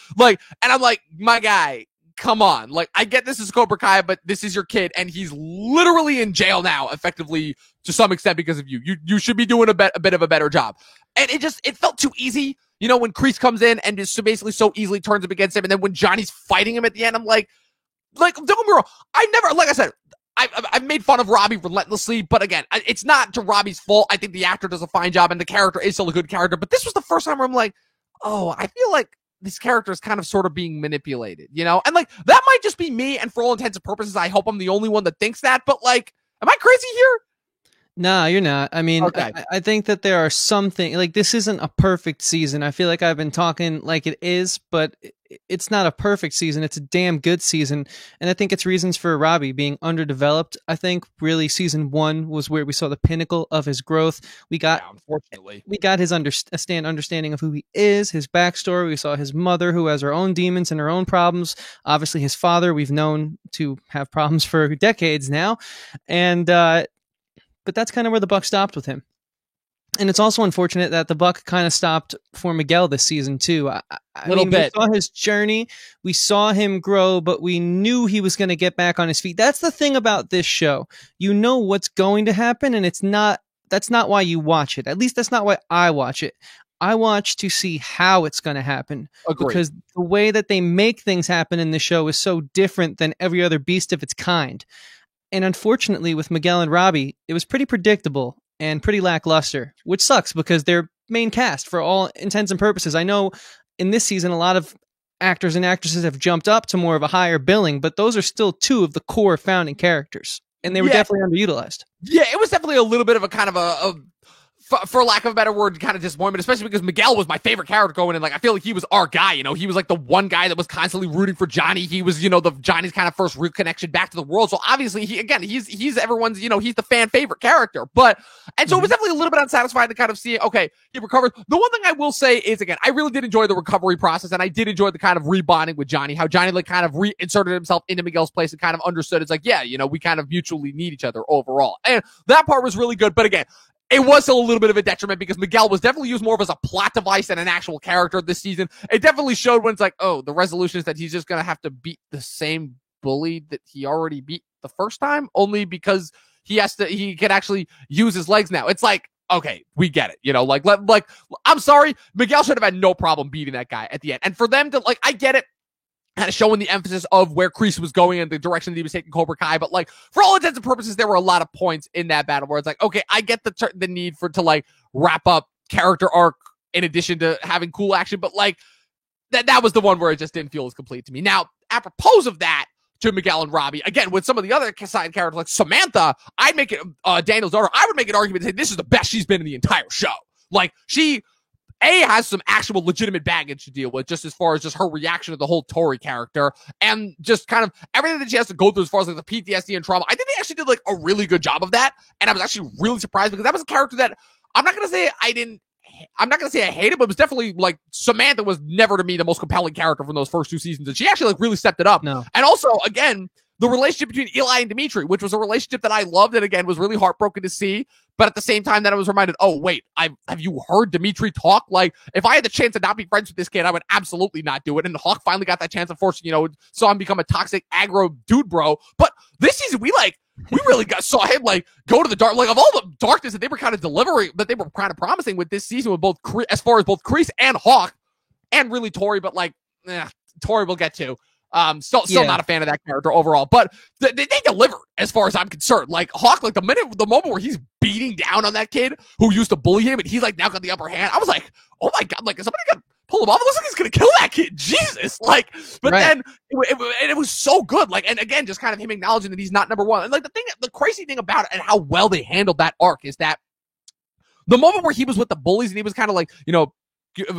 I'm like, my guy, come on. Like, I get this is Cobra Kai, but this is your kid, and he's literally in jail now, effectively, to some extent because of you. You should be doing a bit of a better job. And it felt too easy, when Kreese comes in and just basically so easily turns him against him, and then when Johnny's fighting him at the end, I'm like, don't get me wrong, like I said, I've made fun of Robbie relentlessly, but again, it's not to Robbie's fault. I think the actor does a fine job, and the character is still a good character, but this was the first time where I'm like, oh, I feel like this character is kind of sort of being manipulated, And like, that might just be me, and for all intents and purposes, I hope I'm the only one that thinks that, but like, am I crazy here? No, you're not. I mean, okay. I think that there are some things, like, this isn't a perfect season. I feel like I've been talking like it is, but it's not a perfect season. It's a damn good season. And I think it's reasons for Robbie being underdeveloped. I think really season 1 was where we saw the pinnacle of his growth. Unfortunately, we got his understanding of who he is, his backstory. We saw his mother, who has her own demons and her own problems. Obviously, his father, we've known to have problems for decades now. And, but that's kind of where the buck stopped with him. And it's also unfortunate that the buck kind of stopped for Miguel this season too. I mean, we saw his journey, we saw him grow, but we knew he was going to get back on his feet. That's the thing about this show. You know what's going to happen, and that's not why you watch it. At least that's not why I watch it. I watch to see how it's going to happen. Agreed. Because the way that they make things happen in the show is so different than every other beast of its kind. And unfortunately, with Miguel and Robbie, it was pretty predictable and pretty lackluster, which sucks because they're main cast for all intents and purposes. I know in this season, a lot of actors and actresses have jumped up to more of a higher billing, but those are still 2 of the core founding characters, and they were definitely underutilized. Yeah, it was definitely a little bit of a kind of for lack of a better word, kind of disappointment, especially because Miguel was my favorite character going in. Like, I feel like he was our guy, He was like the one guy that was constantly rooting for Johnny. He was, Johnny's kind of first root connection back to the world. So obviously, he's everyone's, he's the fan favorite character. But, and so it was definitely a little bit unsatisfying to kind of see, okay, he recovered. The one thing I will say is, again, I really did enjoy the recovery process, and I did enjoy the kind of rebonding with Johnny, how Johnny like kind of reinserted himself into Miguel's place and kind of understood it's like, yeah, we kind of mutually need each other overall. And that part was really good. But again, it was still a little bit of a detriment because Miguel was definitely used more of as a plot device than an actual character this season. It definitely showed when it's like, oh, the resolution is that he's just going to have to beat the same bully that he already beat the first time, only because he can actually use his legs now. It's like, okay, we get it. Like, I'm sorry, Miguel should have had no problem beating that guy at the end. And for them to, like, I get it, kind of showing the emphasis of where Kreese was going and the direction that he was taking Cobra Kai. But like, for all intents and purposes, there were a lot of points in that battle where it's like, okay, I get the need to like wrap up character arc in addition to having cool action. But like, that was the one where it just didn't feel as complete to me. Now, apropos of that, to Miguel and Robbie, again, with some of the other side characters like Samantha, I'd make it, Daniel's daughter, I would make an argument and say this is the best she's been in the entire show. Like, she has some actual legitimate baggage to deal with, just as far as just her reaction to the whole Tori character and just kind of everything that she has to go through as far as like the PTSD and trauma. I think they actually did like a really good job of that. And I was actually really surprised because that was a character that I'm not going to say I didn't I'm not gonna say I hate it, but it was definitely like Samantha was never to me the most compelling character from those first 2 seasons, and she actually like really stepped it up. No. And also, again, the relationship between Eli and Dimitri, which was a relationship that I loved, and again was really heartbroken to see. But at the same time, that I was reminded, oh wait, have you heard Dimitri talk? Like, if I had the chance to not be friends with this kid, I would absolutely not do it. And Hawk finally got that chance. Unfortunately, saw him become a toxic aggro dude, bro. But this season, we really saw him like go to the dark, like of all the darkness that they were kind of delivering, that they were kind of promising with this season with both as far as both Kreese and Hawk, and really Tori, but like Tori we'll get to. Still not a fan of that character overall, but they delivered as far as I'm concerned. Like Hawk, like the moment where he's beating down on that kid who used to bully him, and he's like now got the upper hand. I was like, oh my god, like is somebody gonna pull him off? It looks like he's gonna kill that kid. Jesus, like, but then it was so good. Like, and again, just kind of him acknowledging that he's not number one. And like the crazy thing about it and how well they handled that arc is that the moment where he was with the bullies and he was kind of like,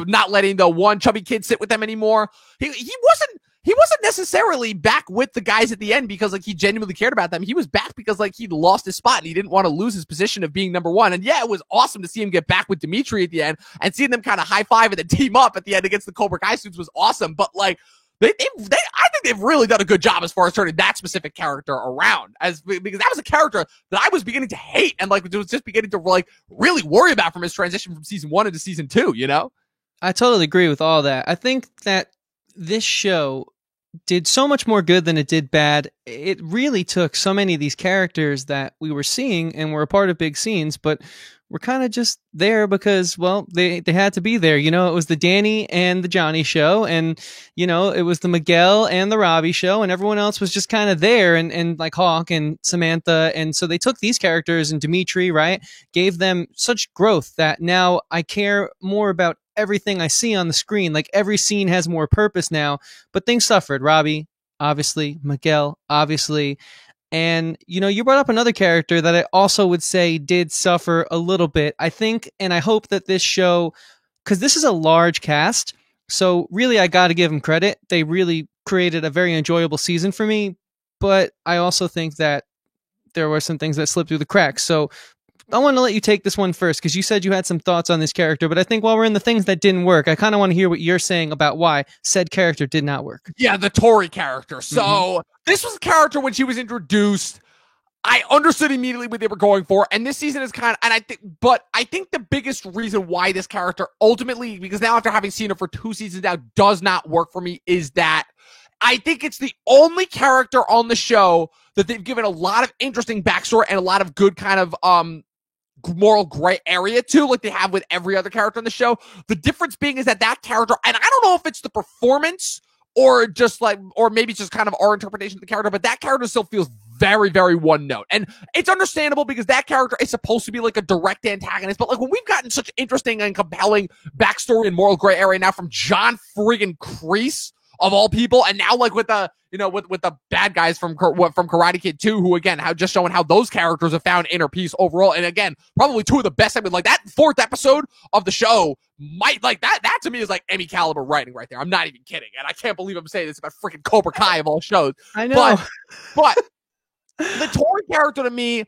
not letting the one chubby kid sit with them anymore. He wasn't necessarily back with the guys at the end because like he genuinely cared about them. He was back because like he'd lost his spot and he didn't want to lose his position of being number one. And yeah, it was awesome to see him get back with Dimitri at the end and seeing them kind of high five and then team up at the end against the Cobra Kai suits was awesome. But like I think they've really done a good job as far as turning that specific character around, because that was a character that I was beginning to hate and like was just beginning to like really worry about from his transition from season 1 into season 2. I totally agree with all that. I think that this show did so much more good than it did bad. It really took so many of these characters that we were seeing and were a part of big scenes, but we're kind of just there because, well, they had to be there. It was the Danny and the Johnny show, and, it was the Miguel and the Robbie show, and everyone else was just kind of there, and like Hawk and Samantha. And so they took these characters and Dimitri, right, gave them such growth that now I care more about everything I see on the screen. Like every scene has more purpose now, but things suffered. Robbie, obviously, Miguel, obviously. And, you brought up another character that I also would say did suffer a little bit. I think, and I hope that this show, because this is a large cast, so really I got to give them credit. They really created a very enjoyable season for me, but I also think that there were some things that slipped through the cracks. So I want to let you take this one first, because you said you had some thoughts on this character, but I think while we're in the things that didn't work, I kind of want to hear what you're saying about why said character did not work. Yeah, the Tori character. So this was a character when she was introduced, I understood immediately what they were going for, and this season is kind of, I think the biggest reason why this character ultimately, because now after having seen her for 2 seasons now, does not work for me, is that I think it's the only character on the show that they've given a lot of interesting backstory and a lot of good kind of, moral gray area to, like they have with every other character on the show. The difference being is that character, and I don't know if it's the performance or just like, or maybe it's just kind of our interpretation of the character, but that character still feels very, very one note. And it's understandable because that character is supposed to be like a direct antagonist, but like when we've gotten such interesting and compelling backstory and moral gray area now from John friggin' Kreese of all people, and now like with the with the bad guys from Karate Kid 2, who again how just showing how those characters have found inner peace overall, and again probably 2 of the best. I mean, like that 4th episode of the show might like that to me is like Emmy caliber writing right there. I'm not even kidding, and I can't believe I'm saying this about freaking Cobra Kai of all shows. I know, but the Tori character to me,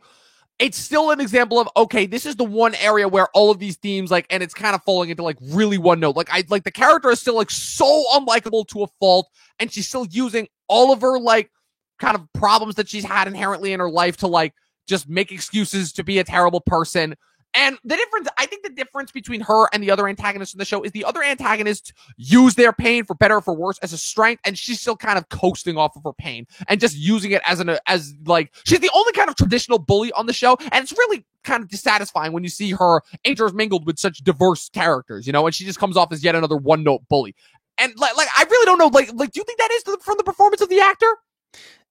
it's still an example of, okay, this is the one area where all of these themes, like, and it's kind of falling into like really one note. Like the character is still like so unlikable to a fault, and she's still using all of her like kind of problems that she's had inherently in her life to like just make excuses to be a terrible person. And I think the difference between her and the other antagonists in the show is the other antagonists use their pain for better or for worse as a strength, and she's still kind of coasting off of her pain and just using it as like, she's the only kind of traditional bully on the show, and it's really kind of dissatisfying when you see her intermingled with such diverse characters, and she just comes off as yet another one-note bully. And like I really don't know, like do you think that is from the performance of the actor?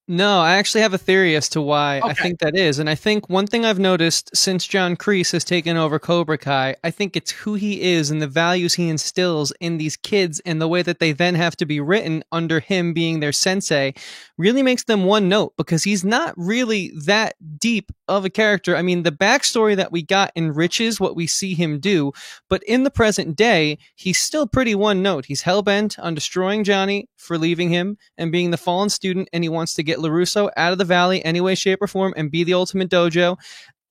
No, I actually have a theory as to why I think that is. And I think one thing I've noticed since John Kreese has taken over Cobra Kai, I think it's who he is and the values he instills in these kids, and the way that they then have to be written under him being their sensei really makes them one note, because he's not really that deep of a character. I mean, the backstory that we got enriches what we see him do, but in the present day, he's still pretty one note. He's hell-bent on destroying Johnny for leaving him and being the fallen student, and he wants to get LaRusso out of the valley any way, shape, or form and be the ultimate dojo.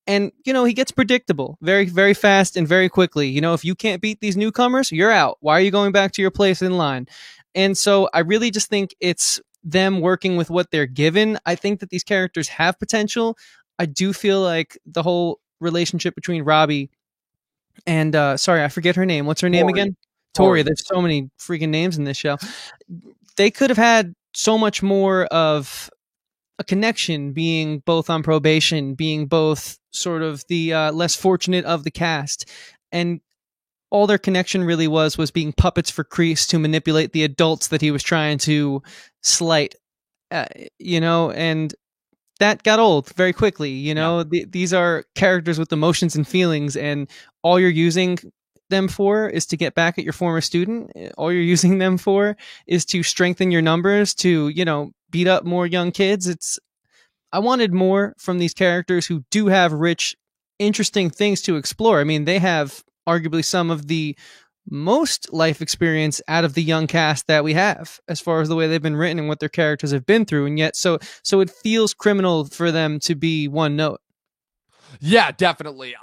And, he gets predictable very, very fast and very quickly. If you can't beat these newcomers, you're out. Why are you going back to your place in line? And so I really just think it's them working with what they're given. I think that these characters have potential. I do feel like the whole relationship between Robbie and, sorry, I forget her name. What's her name again? Tori. There's so many freaking names in this show. They could have had so much more of a connection, being both on probation, being both sort of the less fortunate of the cast, and all their connection really was being puppets for Kreese to manipulate the adults that he was trying to slight, and that got old very quickly. These are characters with emotions and feelings, and all you're using them for is to get back at your former student. All you're using them for is to strengthen your numbers, to, beat up more young kids. I wanted more from these characters who do have rich, interesting things to explore. I mean, they have arguably some of the most life experience out of the young cast that we have, as far as the way they've been written and what their characters have been through. And yet, so it feels criminal for them to be one note. Yeah, definitely.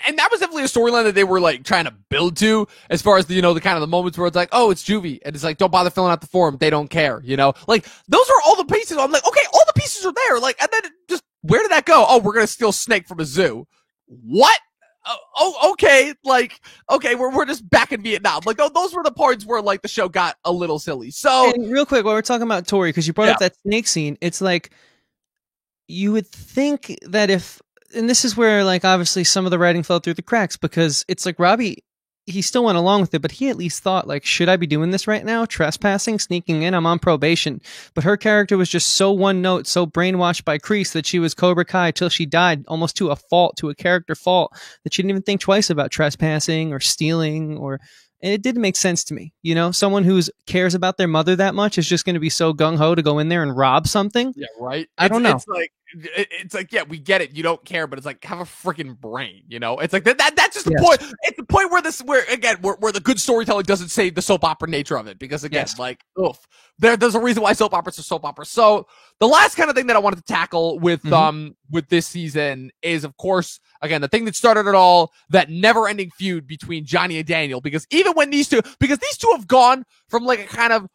And that was definitely a storyline that they were like trying to build to, as far as the, the kind of the moments where it's like, oh, it's Juvie. And it's like, don't bother filling out the form. They don't care, like those are all the pieces. I'm like, okay, all the pieces are there. Like, and then just, where did that go? Oh, we're going to steal Snake from a zoo. What? Oh, okay. Like, okay, we're just back in Vietnam. Like, those were the parts where like the show got a little silly. So, and real quick, while we're talking about Tori, because you brought up that Snake scene, it's like, you would think that and this is where, like, obviously some of the writing fell through the cracks, because it's like Robbie, he still went along with it, but he at least thought, like, should I be doing this right now? Trespassing, sneaking in, I'm on probation. But her character was just so one note, so brainwashed by Kreese that she was Cobra Kai till she died, almost to a character fault, that she didn't even think twice about trespassing or stealing, and it didn't make sense to me. Someone who cares about their mother that much is just going to be so gung-ho to go in there and rob something. Yeah, right. I don't know. It's like, yeah, we get it. You don't care, but it's like, have a freaking brain, It's like that's just the point. It's the point where the good storytelling doesn't save the soap opera nature of it, because again, like, there's a reason why soap operas are soap operas. So the last kind of thing that I wanted to tackle with this season is, of course, again, the thing that started it all, that never-ending feud between Johnny and Daniel, because even when these two have gone from like a kind of,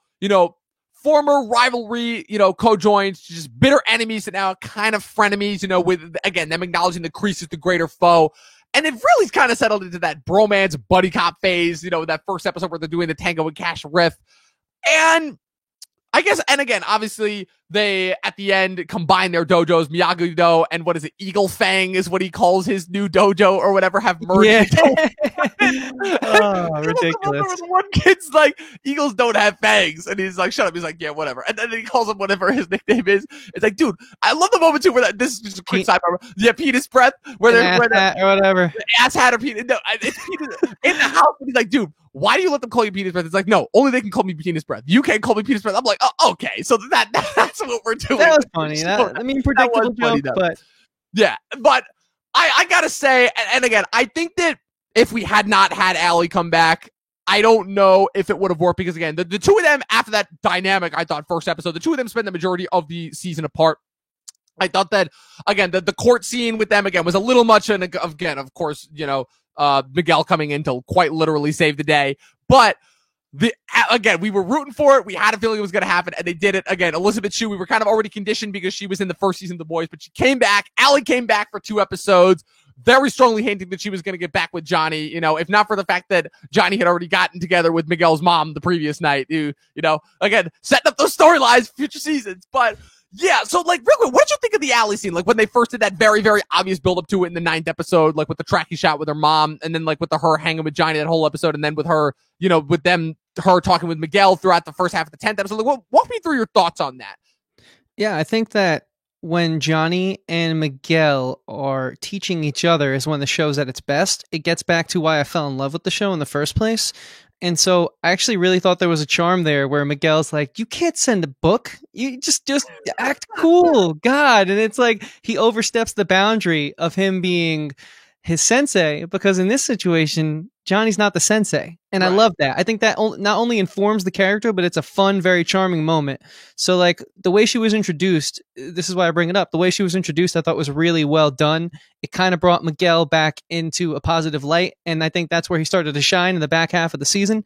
former rivalry, co-joined to just bitter enemies and now kind of frenemies, with, again, them acknowledging the Kreese is the greater foe. And it really kind of settled into that bromance buddy cop phase, that first episode where they're doing the Tango and Cash riff. And I guess, and again, obviously, they, at the end, combine their dojos. Miyagi-Do and what is it? Eagle Fang is what he calls his new dojo or whatever, have merged. Yeah. Oh, ridiculous. The one kid's like, eagles don't have fangs. And he's like, shut up. He's like, yeah, whatever. And then he calls him whatever his nickname is. It's like, dude, I love the moment too where this is just a quick sidebar. Yeah, penis breath. Where they're or whatever. The ass hat or penis. No, it's penis in the house. And he's like, dude, why do you let them call you penis breath? It's like, no, only they can call me penis breath. You can't call me penis breath. I'm like, oh, okay. So that's what we're doing. That was funny. Predictable joke, but yeah. But I gotta say, and again, I think that if we had not had Allie come back, I don't know if it would have worked, because again, the two of them, after that dynamic, I thought first episode, the two of them spent the majority of the season apart. I thought that, again, the court scene with them, again, was a little much, and again, of course, Miguel coming in to quite literally save the day. But again, we were rooting for it. We had a feeling it was going to happen, and they did it. Again, Elizabeth Shue, we were kind of already conditioned because she was in the first season of The Boys, but she came back. Allie came back for 2 episodes, very strongly hinting that she was going to get back with Johnny, if not for the fact that Johnny had already gotten together with Miguel's mom the previous night, again, setting up those storylines for future seasons. But yeah, so like real quick, what did you think of the Allie scene? Like when they first did that very, very obvious build up to it in the 9th episode, like with the tracking shot with her mom, and then like with her hanging with Johnny that whole episode, and then with her, with her talking with Miguel throughout the first half of the 10th episode. Like, walk me through your thoughts on that. Yeah, I think that when Johnny and Miguel are teaching each other is when the show's at its best. It gets back to why I fell in love with the show in the first place. And so I actually really thought there was a charm there where Miguel's like, you can't send a book. You just act cool. God. And it's like he oversteps the boundary of him being his sensei, because in this situation, Johnny's not the sensei. And I love that. I think that not only informs the character, but it's a fun, very charming moment. So like the way she was introduced, this is why I bring it up. The way she was introduced, I thought was really well done. It kind of brought Miguel back into a positive light. And I think that's where he started to shine in the back half of the season.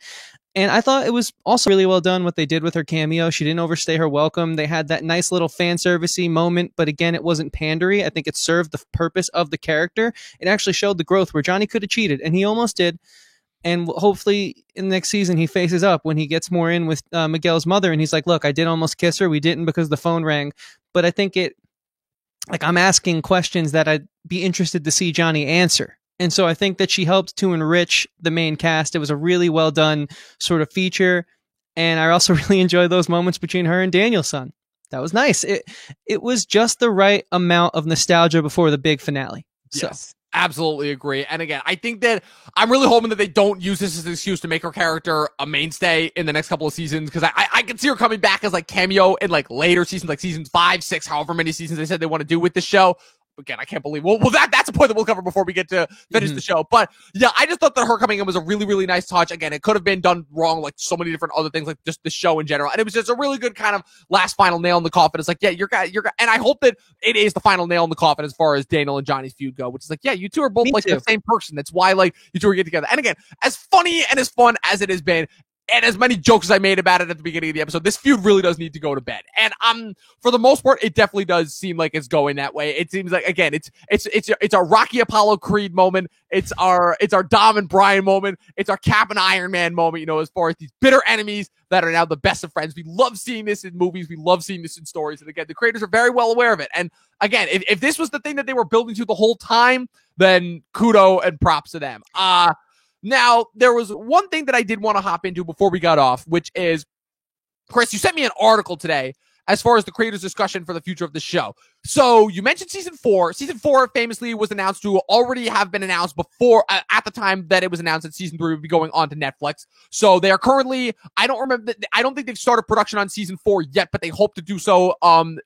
And I thought it was also really well done what they did with her cameo. She didn't overstay her welcome. They had that nice little fan servicey moment, but again, it wasn't pandery. I think it served the purpose of the character. It actually showed the growth where Johnny could have cheated, and he almost did. And hopefully in the next season, he faces up when he gets more in with Miguel's mother. And he's like, look, I did almost kiss her. We didn't because the phone rang. But I think I'm asking questions that I'd be interested to see Johnny answer. And so I think that she helped to enrich the main cast. It was a really well done sort of feature. And I also really enjoyed those moments between her and Daniel-san. That was nice. It was just the right amount of nostalgia before the big finale. Yes. Absolutely agree. And again, I think that I'm really hoping that they don't use this as an excuse to make her character a mainstay in the next couple of seasons, because I can see her coming back as like cameo in like later seasons, like seasons 5, 6, however many seasons they said they want to do with this show. Again, I can't believe. Well, that's a point that we'll cover before we get to finish the show. But yeah, I just thought that her coming in was a really, really nice touch. Again, it could have been done wrong, like so many different other things, like just the show in general. And it was just a really good kind of last final nail in the coffin. It's like, yeah, you're and I hope that it is the final nail in the coffin as far as Daniel and Johnny's feud go, which is like, yeah, you two are both the same person. That's why like you two are getting together. And again, as funny and as fun as it has been, and as many jokes as I made about it at the beginning of the episode, this feud really does need to go to bed. And for the most part, it definitely does seem like it's going that way. It seems like, again, it's our Rocky Apollo Creed moment. It's our Dom and Brian moment. It's our Cap and Iron Man moment, you know, as far as these bitter enemies that are now the best of friends. We love seeing this in movies. We love seeing this in stories. And again, the creators are very well aware of it. And again, if this was the thing that they were building to the whole time, then kudos and props to them. Now, there was one thing that I did want to hop into before we got off, which is, Chris, you sent me an article today as far as the creators' discussion for the future of the show. So you mentioned season 4. Season 4 famously was announced to already have been announced before, at the time that it was announced that season 3 would be going on to Netflix. So they are currently, I don't think they've started production on season 4 yet, but they hope to do so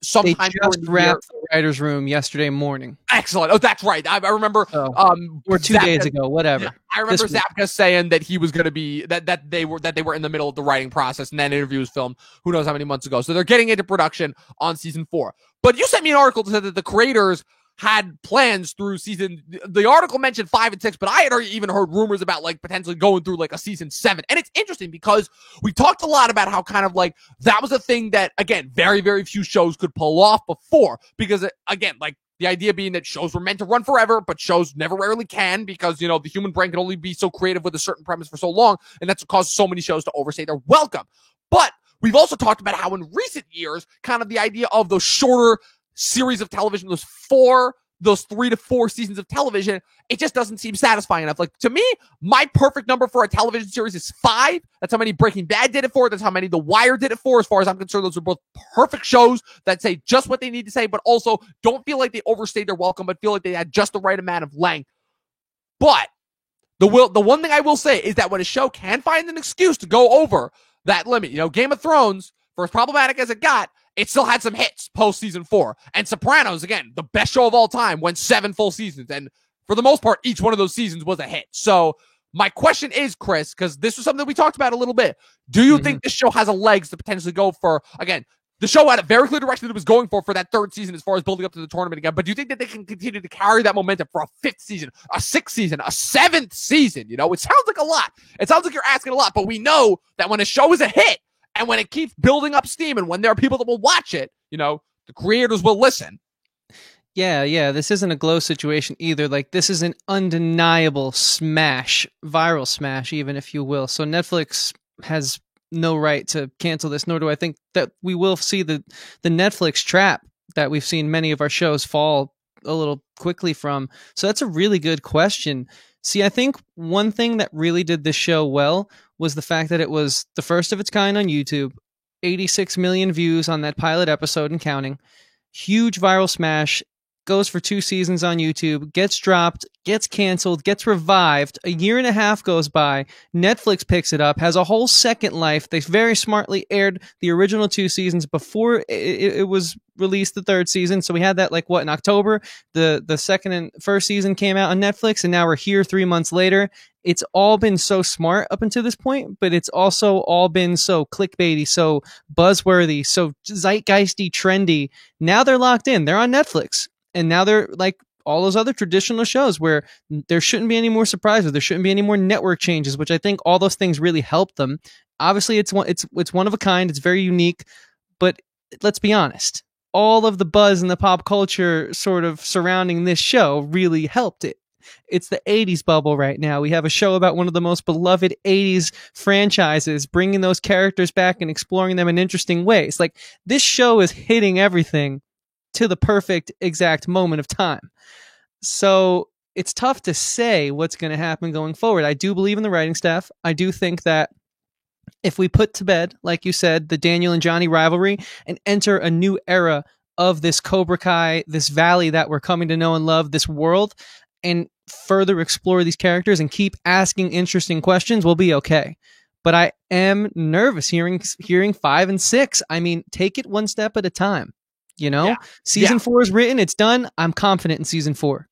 sometime. They just wrapped the writer's room yesterday morning. Excellent. Oh, that's right. I remember. Or 2 days ago, whatever. Yeah, I remember Zapka saying that he was going to be that they were in the middle of the writing process, and that interview was filmed who knows how many months ago. So they're getting into production on season 4. But you sent me an article that said that the creators had plans through season. The article mentioned 5 and 6, but I had even heard rumors about like potentially going through like a season 7. And it's interesting because we talked a lot about how kind of like that was a thing that, again, very, very few shows could pull off before, because again, like the idea being that shows were meant to run forever, but shows never rarely can, because, you know, the human brain can only be so creative with a certain premise for so long. And that's what causes so many shows to overstay their welcome. But we've also talked about how in recent years, kind of the idea of those shorter series of television, those 3 to 4 seasons of television, it just doesn't seem satisfying enough. Like, to me, my perfect number for a television series is 5. That's how many Breaking Bad did it for. That's how many The Wire did it for. As far as I'm concerned, those are both perfect shows that say just what they need to say, but also don't feel like they overstayed their welcome, but feel like they had just the right amount of length. But the one thing I will say is that when a show can find an excuse to go over that limit, you know, Game of Thrones, for as problematic as it got, it still had some hits post season 4. And Sopranos, again, the best show of all time, went 7 full seasons. And for the most part, each one of those seasons was a hit. So my question is, Chris, because this was something we talked about a little bit, do you think this show has a legs to potentially go for, again, the show had a very clear direction that it was going for that 3rd season as far as building up to the tournament again, but do you think that they can continue to carry that momentum for a 5th season, a 6th season, a 7th season? You know, it sounds like a lot. It sounds like you're asking a lot, but we know that when a show is a hit, and when it keeps building up steam, and when there are people that will watch it, you know, the creators will listen. Yeah. This isn't a glow situation either. Like, this is an undeniable smash, viral smash, even, if you will. So Netflix has no right to cancel this, nor do I think that we will see the Netflix trap that we've seen many of our shows fall a little quickly from. So that's a really good question. See, I think one thing that really did this show well was the fact that it was the first of its kind on YouTube, 86 million views on that pilot episode and counting, huge viral smash, goes for 2 seasons on YouTube, gets dropped, gets canceled, gets revived. A year and a half goes by. Netflix picks it up, has a whole second life. They very smartly aired the original 2 seasons before it was released, the 3rd season. So we had that in October. The second and first season came out on Netflix, and now we're here 3 months later. it's all been so smart up until this point, but it's also all been so clickbaity, so buzzworthy, so zeitgeisty, trendy. Now they're locked in. They're on Netflix. And now they're like all those other traditional shows where there shouldn't be any more surprises. There shouldn't be any more network changes, which I think all those things really help them. Obviously, it's one of a kind. It's very unique, but let's be honest. All of the buzz and the pop culture sort of surrounding this show really helped it. It's the 80s bubble right now. We have a show about one of the most beloved 80s franchises, bringing those characters back and exploring them in interesting ways. Like, this show is hitting everything to the perfect exact moment of time. So it's tough to say what's going to happen going forward. I do believe in the writing staff. I do think that if we put to bed, like you said, the Daniel and Johnny rivalry and enter a new era of this Cobra Kai, this valley that we're coming to know and love, this world, and further explore these characters and keep asking interesting questions, we'll be okay. But I am nervous hearing 5 and 6. I mean, take it one step at a time. You know, season 4 is written. It's done. I'm confident in season 4.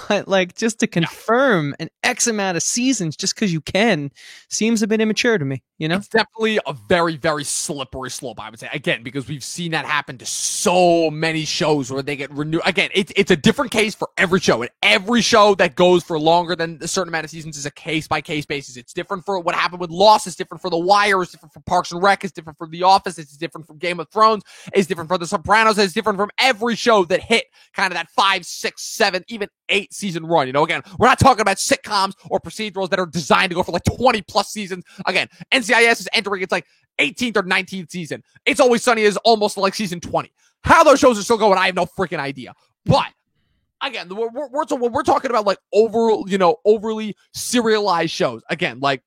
But like, just to confirm an X amount of seasons just because you can seems a bit immature to me, you know? It's definitely a very, very slippery slope, I would say. Again, because we've seen that happen to so many shows where they get renewed. Again, it's a different case for every show. And every show that goes for longer than a certain amount of seasons is a case-by-case basis. It's different for what happened with Lost. It's different for The Wire. It's different for Parks and Rec. It's different for The Office. It's different from Game of Thrones. It's different for The Sopranos. It's different from every show that hit kind of that 5, 6, 7, even 8 season run. You know, again, we're not talking about sitcoms or procedurals that are designed to go for like 20 plus seasons. Again, NCIS is entering its like 18th or 19th season. It's Always Sunny is almost like season 20. How those shows are still going, I have no freaking idea. But again, we're talking about like overly serialized shows. Again, like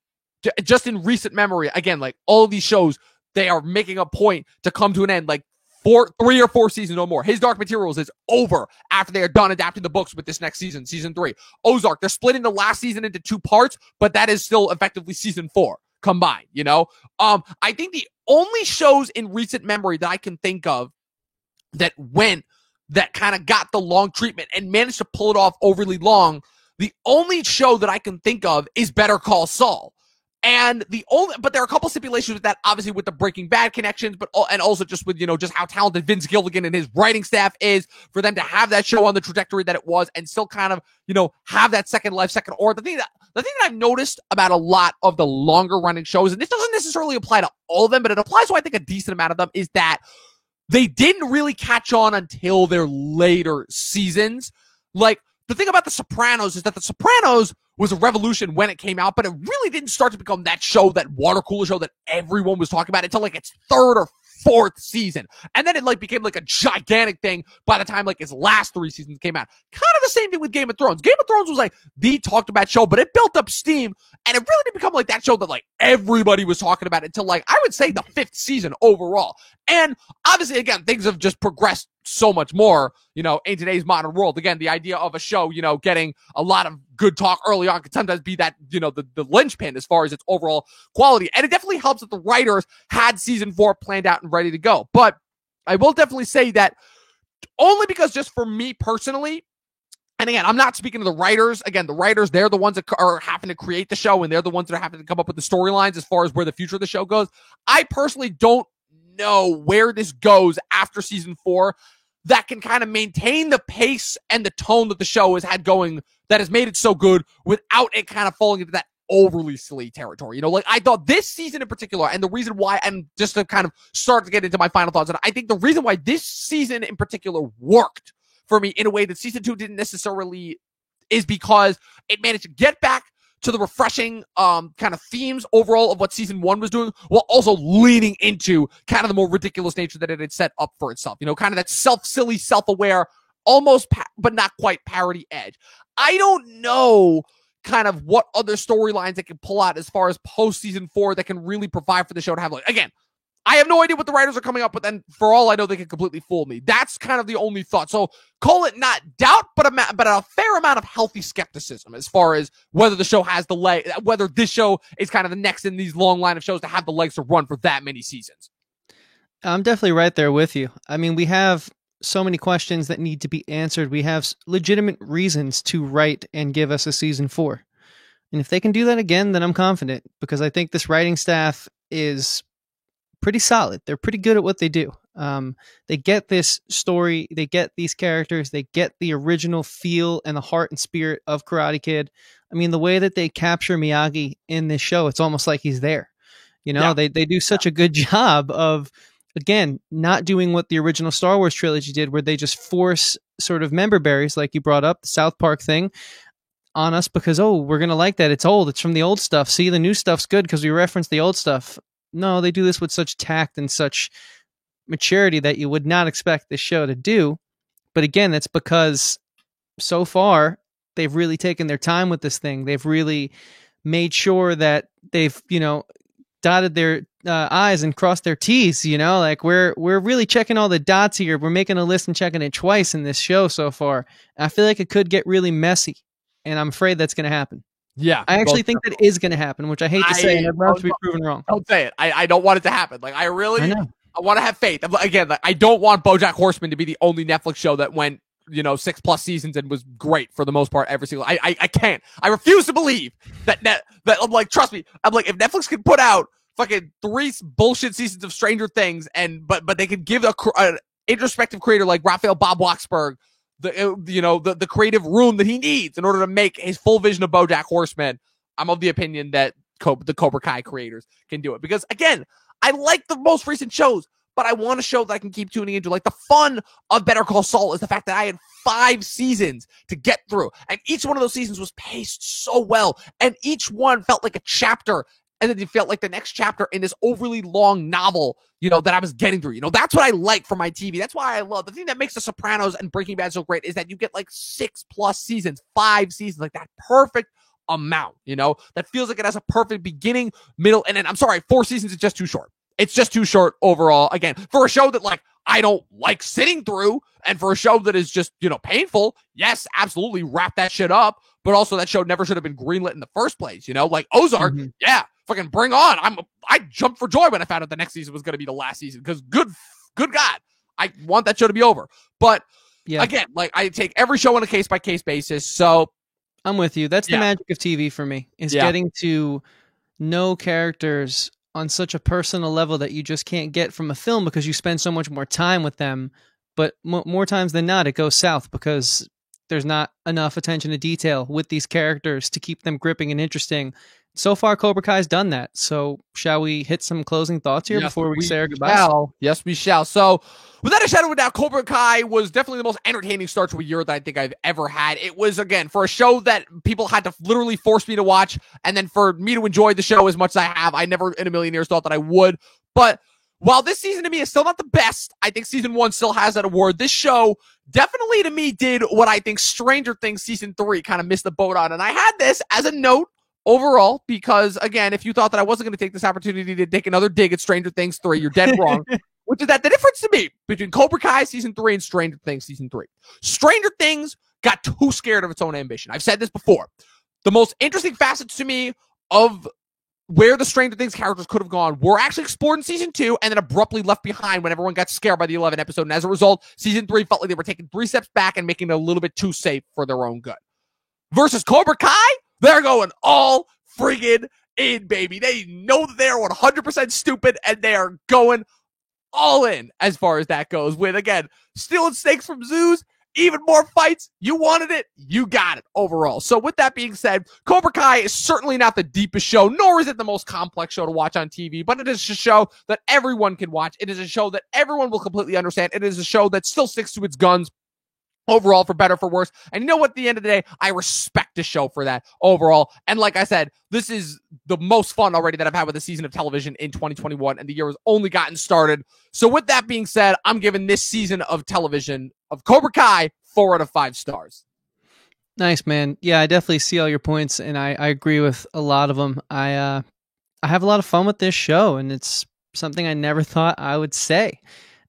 just in recent memory, again, like all of these shows, they are making a point to come to an end. Like 3 or 4 seasons or more. His Dark Materials is over after they are done adapting the books with this next season, season 3. Ozark, they're splitting the last season into 2 parts, but that is still effectively season 4 combined, you know? I think the only shows in recent memory that I can think of that kind of got the long treatment and managed to pull it off overly long, the only show that I can think of is Better Call Saul. But there are a couple stipulations with that, obviously with the Breaking Bad connections, and also just with, just how talented Vince Gilligan and his writing staff is for them to have that show on the trajectory that it was and still kind of, have that second life, second or the thing that I've noticed about a lot of the longer running shows, and this doesn't necessarily apply to all of them, but it applies to, I think, a decent amount of them, is that they didn't really catch on until their later seasons. Like, the thing about The Sopranos is that The Sopranos was a revolution when it came out, but it really didn't start to become that show, that water cooler show that everyone was talking about until like its 3rd or 4th season. And then it like became like a gigantic thing by the time like its last 3 seasons came out. Kind of the same thing with Game of Thrones. Game of Thrones was like the talked about show, but it built up steam and it really didn't become like that show that like everybody was talking about until like, I would say the 5th season overall. And obviously, again, things have just progressed so much more, in today's modern world. Again, the idea of a show, getting a lot of good talk early on could sometimes be that, the linchpin as far as its overall quality. And it definitely helps that the writers had season 4 planned out and ready to go. But I will definitely say that only because just for me personally, and again, I'm not speaking to the writers. Again, the writers, they're the ones that are having to create the show and they're the ones that are having to come up with the storylines as far as where the future of the show goes. I personally don't know where this goes after season 4 that can kind of maintain the pace and the tone that the show has had going, that has made it so good without it kind of falling into that overly silly territory. Like I thought this season in particular, and the reason why, and just to kind of start to get into my final thoughts, and I think the reason why this season in particular worked for me in a way that season 2 didn't necessarily, is because it managed to get back to the refreshing kind of themes overall of what season 1 was doing, while also leaning into kind of the more ridiculous nature that it had set up for itself. Kind of that silly, self-aware, almost but not quite parody edge. I don't know kind of what other storylines it can pull out as far as post season 4 that can really provide for the show to have. Like, again, I have no idea what the writers are coming up with, and for all I know, they can completely fool me. That's kind of the only thought. So call it not doubt, but a fair amount of healthy skepticism as far as whether the show has the leg, whether this show is kind of the next in these long line of shows to have the legs to run for that many seasons. I'm definitely right there with you. I mean, we have so many questions that need to be answered. We have legitimate reasons to write and give us a season 4. And if they can do that again, then I'm confident, because I think this writing staff is pretty solid. They're pretty good at what they do. They get this story, they get these characters, they get the original feel and the heart and spirit of Karate Kid. I mean, the way that they capture Miyagi in this show, it's almost like he's there. They do such a good job of, again, not doing what the original Star Wars trilogy did, where they just force sort of member berries, like you brought up, the South Park thing, on us because, we're going to like that. It's old. It's from the old stuff. See, the new stuff's good because we reference the old stuff. No, they do this with such tact and such maturity that you would not expect this show to do. But again, that's because so far they've really taken their time with this thing. They've really made sure that they've, dotted their I's and crossed their T's, like we're really checking all the dots here. We're making a list and checking it twice in this show so far. I feel like it could get really messy, and I'm afraid that's going to happen. Yeah. I actually think that is going to happen, which I hate to say, and I'd love to be proven wrong. Don't say it. I don't want it to happen. Like, I want to have faith. Again, like, I don't want BoJack Horseman to be the only Netflix show that went, 6+ seasons and was great for the most part every single. I can't. I refuse to believe that I'm like, trust me. I'm like, if Netflix could put out fucking 3 bullshit seasons of Stranger Things, but they could give an introspective creator like Raphael Bob Waksberg the creative room that he needs in order to make his full vision of BoJack Horseman, I'm of the opinion that the Cobra Kai creators can do it. Because again, I like the most recent shows, but I want a show that I can keep tuning into. Like, the fun of Better Call Saul is the fact that I had 5 seasons to get through, and each one of those seasons was paced so well, and each one felt like a chapter, and then it felt like the next chapter in this overly long novel, that I was getting through. That's what I like for my TV. That's why I love the thing that makes The Sopranos and Breaking Bad so great is that you get like 6+ seasons, 5 seasons, like that perfect amount, that feels like it has a perfect beginning, middle, and then 4 seasons is just too short. It's just too short overall. Again, for a show that like I don't like sitting through, and for a show that is just, painful, yes, absolutely wrap that shit up. But also that show never should have been greenlit in the first place, like Ozark, yeah, fucking bring on. I jumped for joy when I found out the next season was going to be the last season, because good God, I want that show to be over. But again, like, I take every show on a case-by-case basis, so I'm with you. That's the magic of TV for me, is getting to know characters on such a personal level that you just can't get from a film because you spend so much more time with them. But more times than not, it goes south because there's not enough attention to detail with these characters to keep them gripping and interesting. So far, Cobra Kai's done that. So shall we hit some closing thoughts here before we say our goodbyes? Yes, we shall. So without a shadow of a doubt, Cobra Kai was definitely the most entertaining start to a year that I think I've ever had. It was, again, for a show that people had to literally force me to watch, and then for me to enjoy the show as much as I have, I never in a million years thought that I would. But while this season to me is still not the best, I think season 1 still has that award. This show definitely to me did what I think Stranger Things season 3 kind of missed the boat on. And I had this as a note overall, because again, if you thought that I wasn't going to take this opportunity to take another dig at Stranger Things 3, you're dead wrong. Which is that the difference to me between Cobra Kai season 3 and Stranger Things season 3. Stranger Things got too scared of its own ambition. I've said this before. The most interesting facets to me of where the Stranger Things characters could have gone were actually explored in season 2 and then abruptly left behind when everyone got scared by the 11th episode. And as a result, season 3 felt like they were taking 3 steps back and making it a little bit too safe for their own good. Versus Cobra Kai, they're going all friggin' in, baby. They know that they're 100% stupid, and they are going all in as far as that goes. With, again, stealing snakes from zoos, even more fights. You wanted it, you got it overall. So with that being said, Cobra Kai is certainly not the deepest show, nor is it the most complex show to watch on TV, but it is a show that everyone can watch. It is a show that everyone will completely understand. It is a show that still sticks to its guns overall, for better, for worse. And you know what? At the end of the day, I respect the show for that overall. And like I said, this is the most fun already that I've had with a season of television in 2021, and the year has only gotten started. So with that being said, I'm giving this season of television of Cobra Kai 4 out of 5 stars. Nice, man. Yeah, I definitely see all your points, and I agree with a lot of them. I have a lot of fun with this show, and it's something I never thought I would say.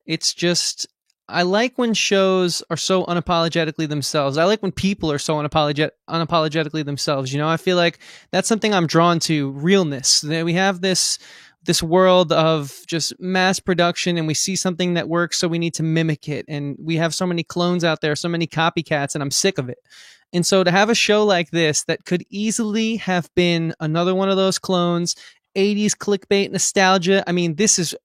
It's just, I like when shows are so unapologetically themselves. I like when people are so unapologetically themselves. You know, I feel like that's something I'm drawn to, realness. That we have this world of just mass production, and we see something that works, so we need to mimic it. And we have so many clones out there, so many copycats, and I'm sick of it. And so to have a show like this that could easily have been another one of those clones, 80s clickbait nostalgia. I mean, this is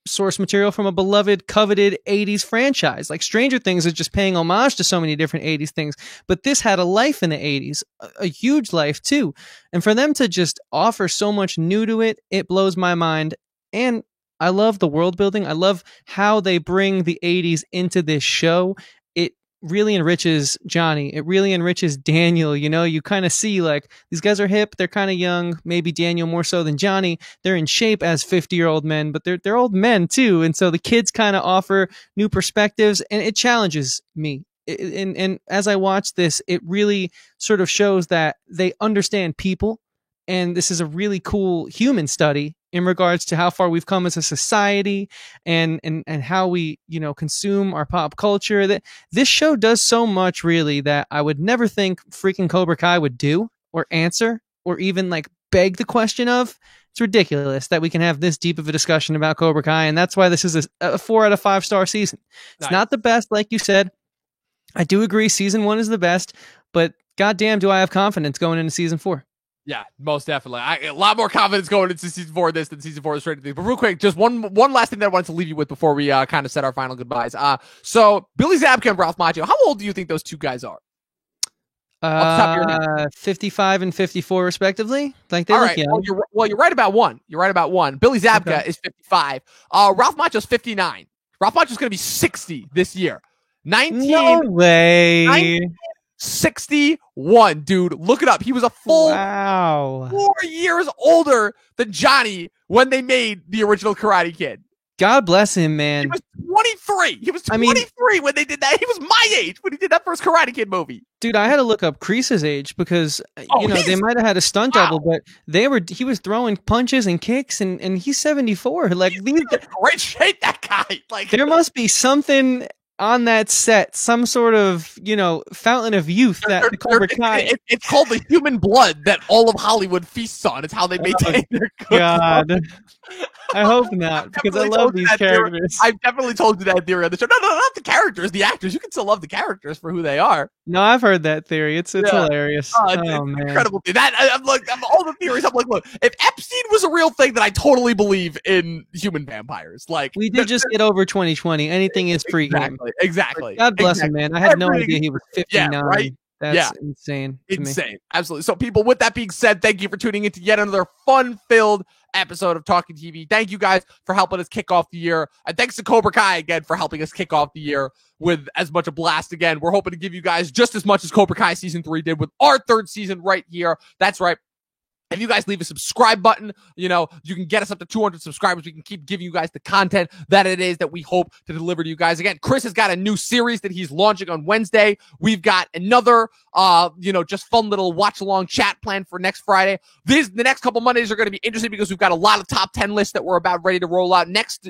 source material from a beloved, coveted 80s franchise. Like Stranger Things is just paying homage to so many different 80s things, but this had a life in the 80s, a huge life too. And for them to just offer so much new to it, it blows my mind. And I love the world building. I love how they bring the 80s into this show. It really enriches Johnny. It really enriches Daniel. You know, you kind of see like these guys are hip. They're kind of young. Maybe Daniel more so than Johnny. They're in shape as 50-year-old men, but they're old men too. And so the kids kind of offer new perspectives, and it challenges me. And as I watch this, it really sort of shows that they understand people. And this is a really cool human study in regards to how far we've come as a society and how we, you know, consume our pop culture. That this show does so much really that I would never think freaking Cobra Kai would do or answer or even like beg the question of. It's ridiculous that we can have this deep of a discussion about Cobra Kai. And that's why this is a 4 out of 5 star season. It's not the best, like you said. I do agree season 1 is the best, but goddamn, do I have confidence going into season 4. Yeah, most definitely. A lot more confidence going into season 4 of this than season 4 of Stranger Things. But real quick, just one last thing that I wanted to leave you with before we kind of set our final goodbyes. So Billy Zabka and Ralph Macchio, how old do you think those two guys are? 55 and 54 respectively. Like they All look right. young. You're right about one. You're right about one. Billy Zabka is 55. Ralph Macchio's 59. Ralph Macchio's going to be 60 this year. No way. 61, dude. Look it up. He was a full 4 years older than Johnny when they made the original Karate Kid. God bless him, man. He was 23. He was 23 when they did that. He was my age when he did that first Karate Kid movie. Dude, I had to look up Kreese's age because they might have had a stunt double, but he was throwing punches and kicks, and he's 74. Like he's in great shape, that guy. Like there must be something on that set, some sort of, fountain of youth that the Cobra Kai. It's called the human blood that all of Hollywood feasts on. It's how they maintain their God. I hope not, because I love these characters. I've definitely told you that theory on the show. No, not the characters, the actors. You can still love the characters for who they are. No, I've heard that theory. It's hilarious. It's man. Incredible. I'm all the theories. I'm like, look, if Epstein was a real thing, then I totally believe in human vampires. Like we did just get over 2020. Anything is free game. Exactly. God bless him, man. I had no idea he was 59. Yeah, right? That's insane. Insane. Absolutely. So, people, with that being said, thank you for tuning into yet another fun-filled episode of Talking TV. Thank you guys for helping us kick off the year. And thanks to Cobra Kai again for helping us kick off the year with as much a blast again. We're hoping to give you guys just as much as Cobra Kai season 3 did with our 3rd season right here. That's right. If you guys leave a subscribe button, you can get us up to 200 subscribers. We can keep giving you guys the content that it is that we hope to deliver to you guys. Again, Chris has got a new series that he's launching on Wednesday. We've got another, just fun little watch along chat plan for next Friday. The next couple Mondays are going to be interesting because we've got a lot of top 10 lists that we're about ready to roll out next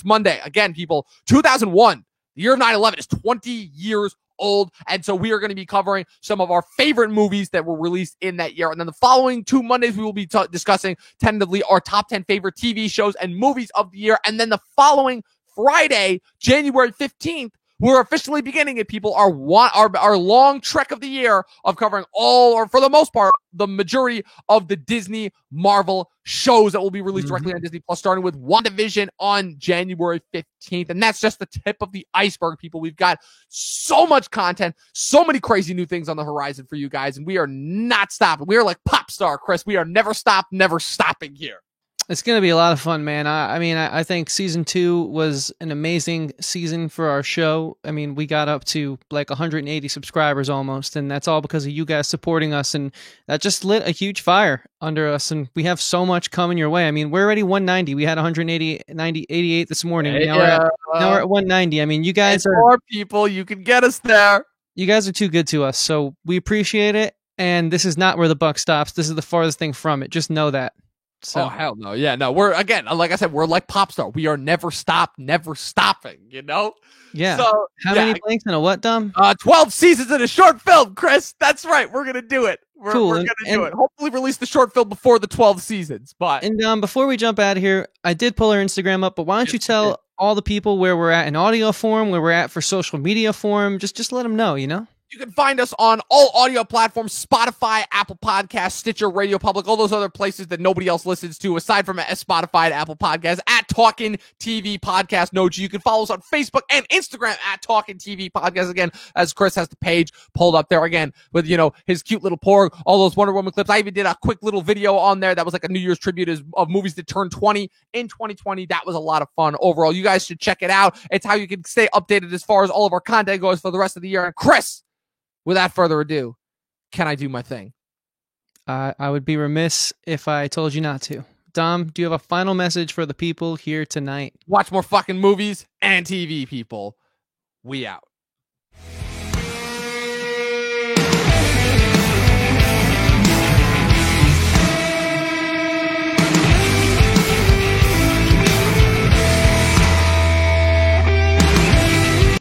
Monday. Again, people, 2001, the year of 9/11 is 20 years old, and so we are going to be covering some of our favorite movies that were released in that year. And then the following 2 Mondays, we will be discussing tentatively our top 10 favorite TV shows and movies of the year. And then the following Friday, January 15th, we're officially beginning it, people, our long trek of the year of covering all, or for the most part, the majority of the Disney Marvel shows that will be released directly on Disney Plus, starting with WandaVision on January 15th. And that's just the tip of the iceberg, people. We've got so much content, so many crazy new things on the horizon for you guys, and we are not stopping. We are like pop star, Chris. We are never stopping here. It's going to be a lot of fun, man. I think season 2 was an amazing season for our show. I mean, we got up to like 180 subscribers almost, and that's all because of you guys supporting us, and that just lit a huge fire under us, and we have so much coming your way. I mean, we're already 190. We had 88 this morning. Now we're at 190. I mean, you guys are more people. You can get us there. You guys are too good to us, so we appreciate it, and this is not where the buck stops. This is the farthest thing from it. Just know that. So. Oh, hell no. Yeah, no. We're, again, like I said, we're like pop star. We are never stopping. Yeah. So, how many blanks in a what, Dom? 12 seasons in a short film, Chris. That's right. We're going to do it. We're going to do it. Hopefully release the short film before the 12 seasons. But before we jump out of here, I did pull our Instagram up, but why don't you tell all the people where we're at in audio form, where we're at for social media form? Just let them know, You can find us on all audio platforms, Spotify, Apple Podcasts, Stitcher, Radio Public, all those other places that nobody else listens to aside from Spotify and Apple Podcasts at Talkin' TV Podcast No G. You can follow us on Facebook and Instagram at Talkin' TV Podcast. Again, as Chris has the page pulled up there again with, his cute little porg, all those Wonder Woman clips. I even did a quick little video on there that was like a New Year's tribute of movies that turned 20 in 2020. That was a lot of fun overall. You guys should check it out. It's how you can stay updated as far as all of our content goes for the rest of the year. And Chris, without further ado, can I do my thing? I would be remiss if I told you not to. Dom, do you have a final message for the people here tonight? Watch more fucking movies and TV, people. We out.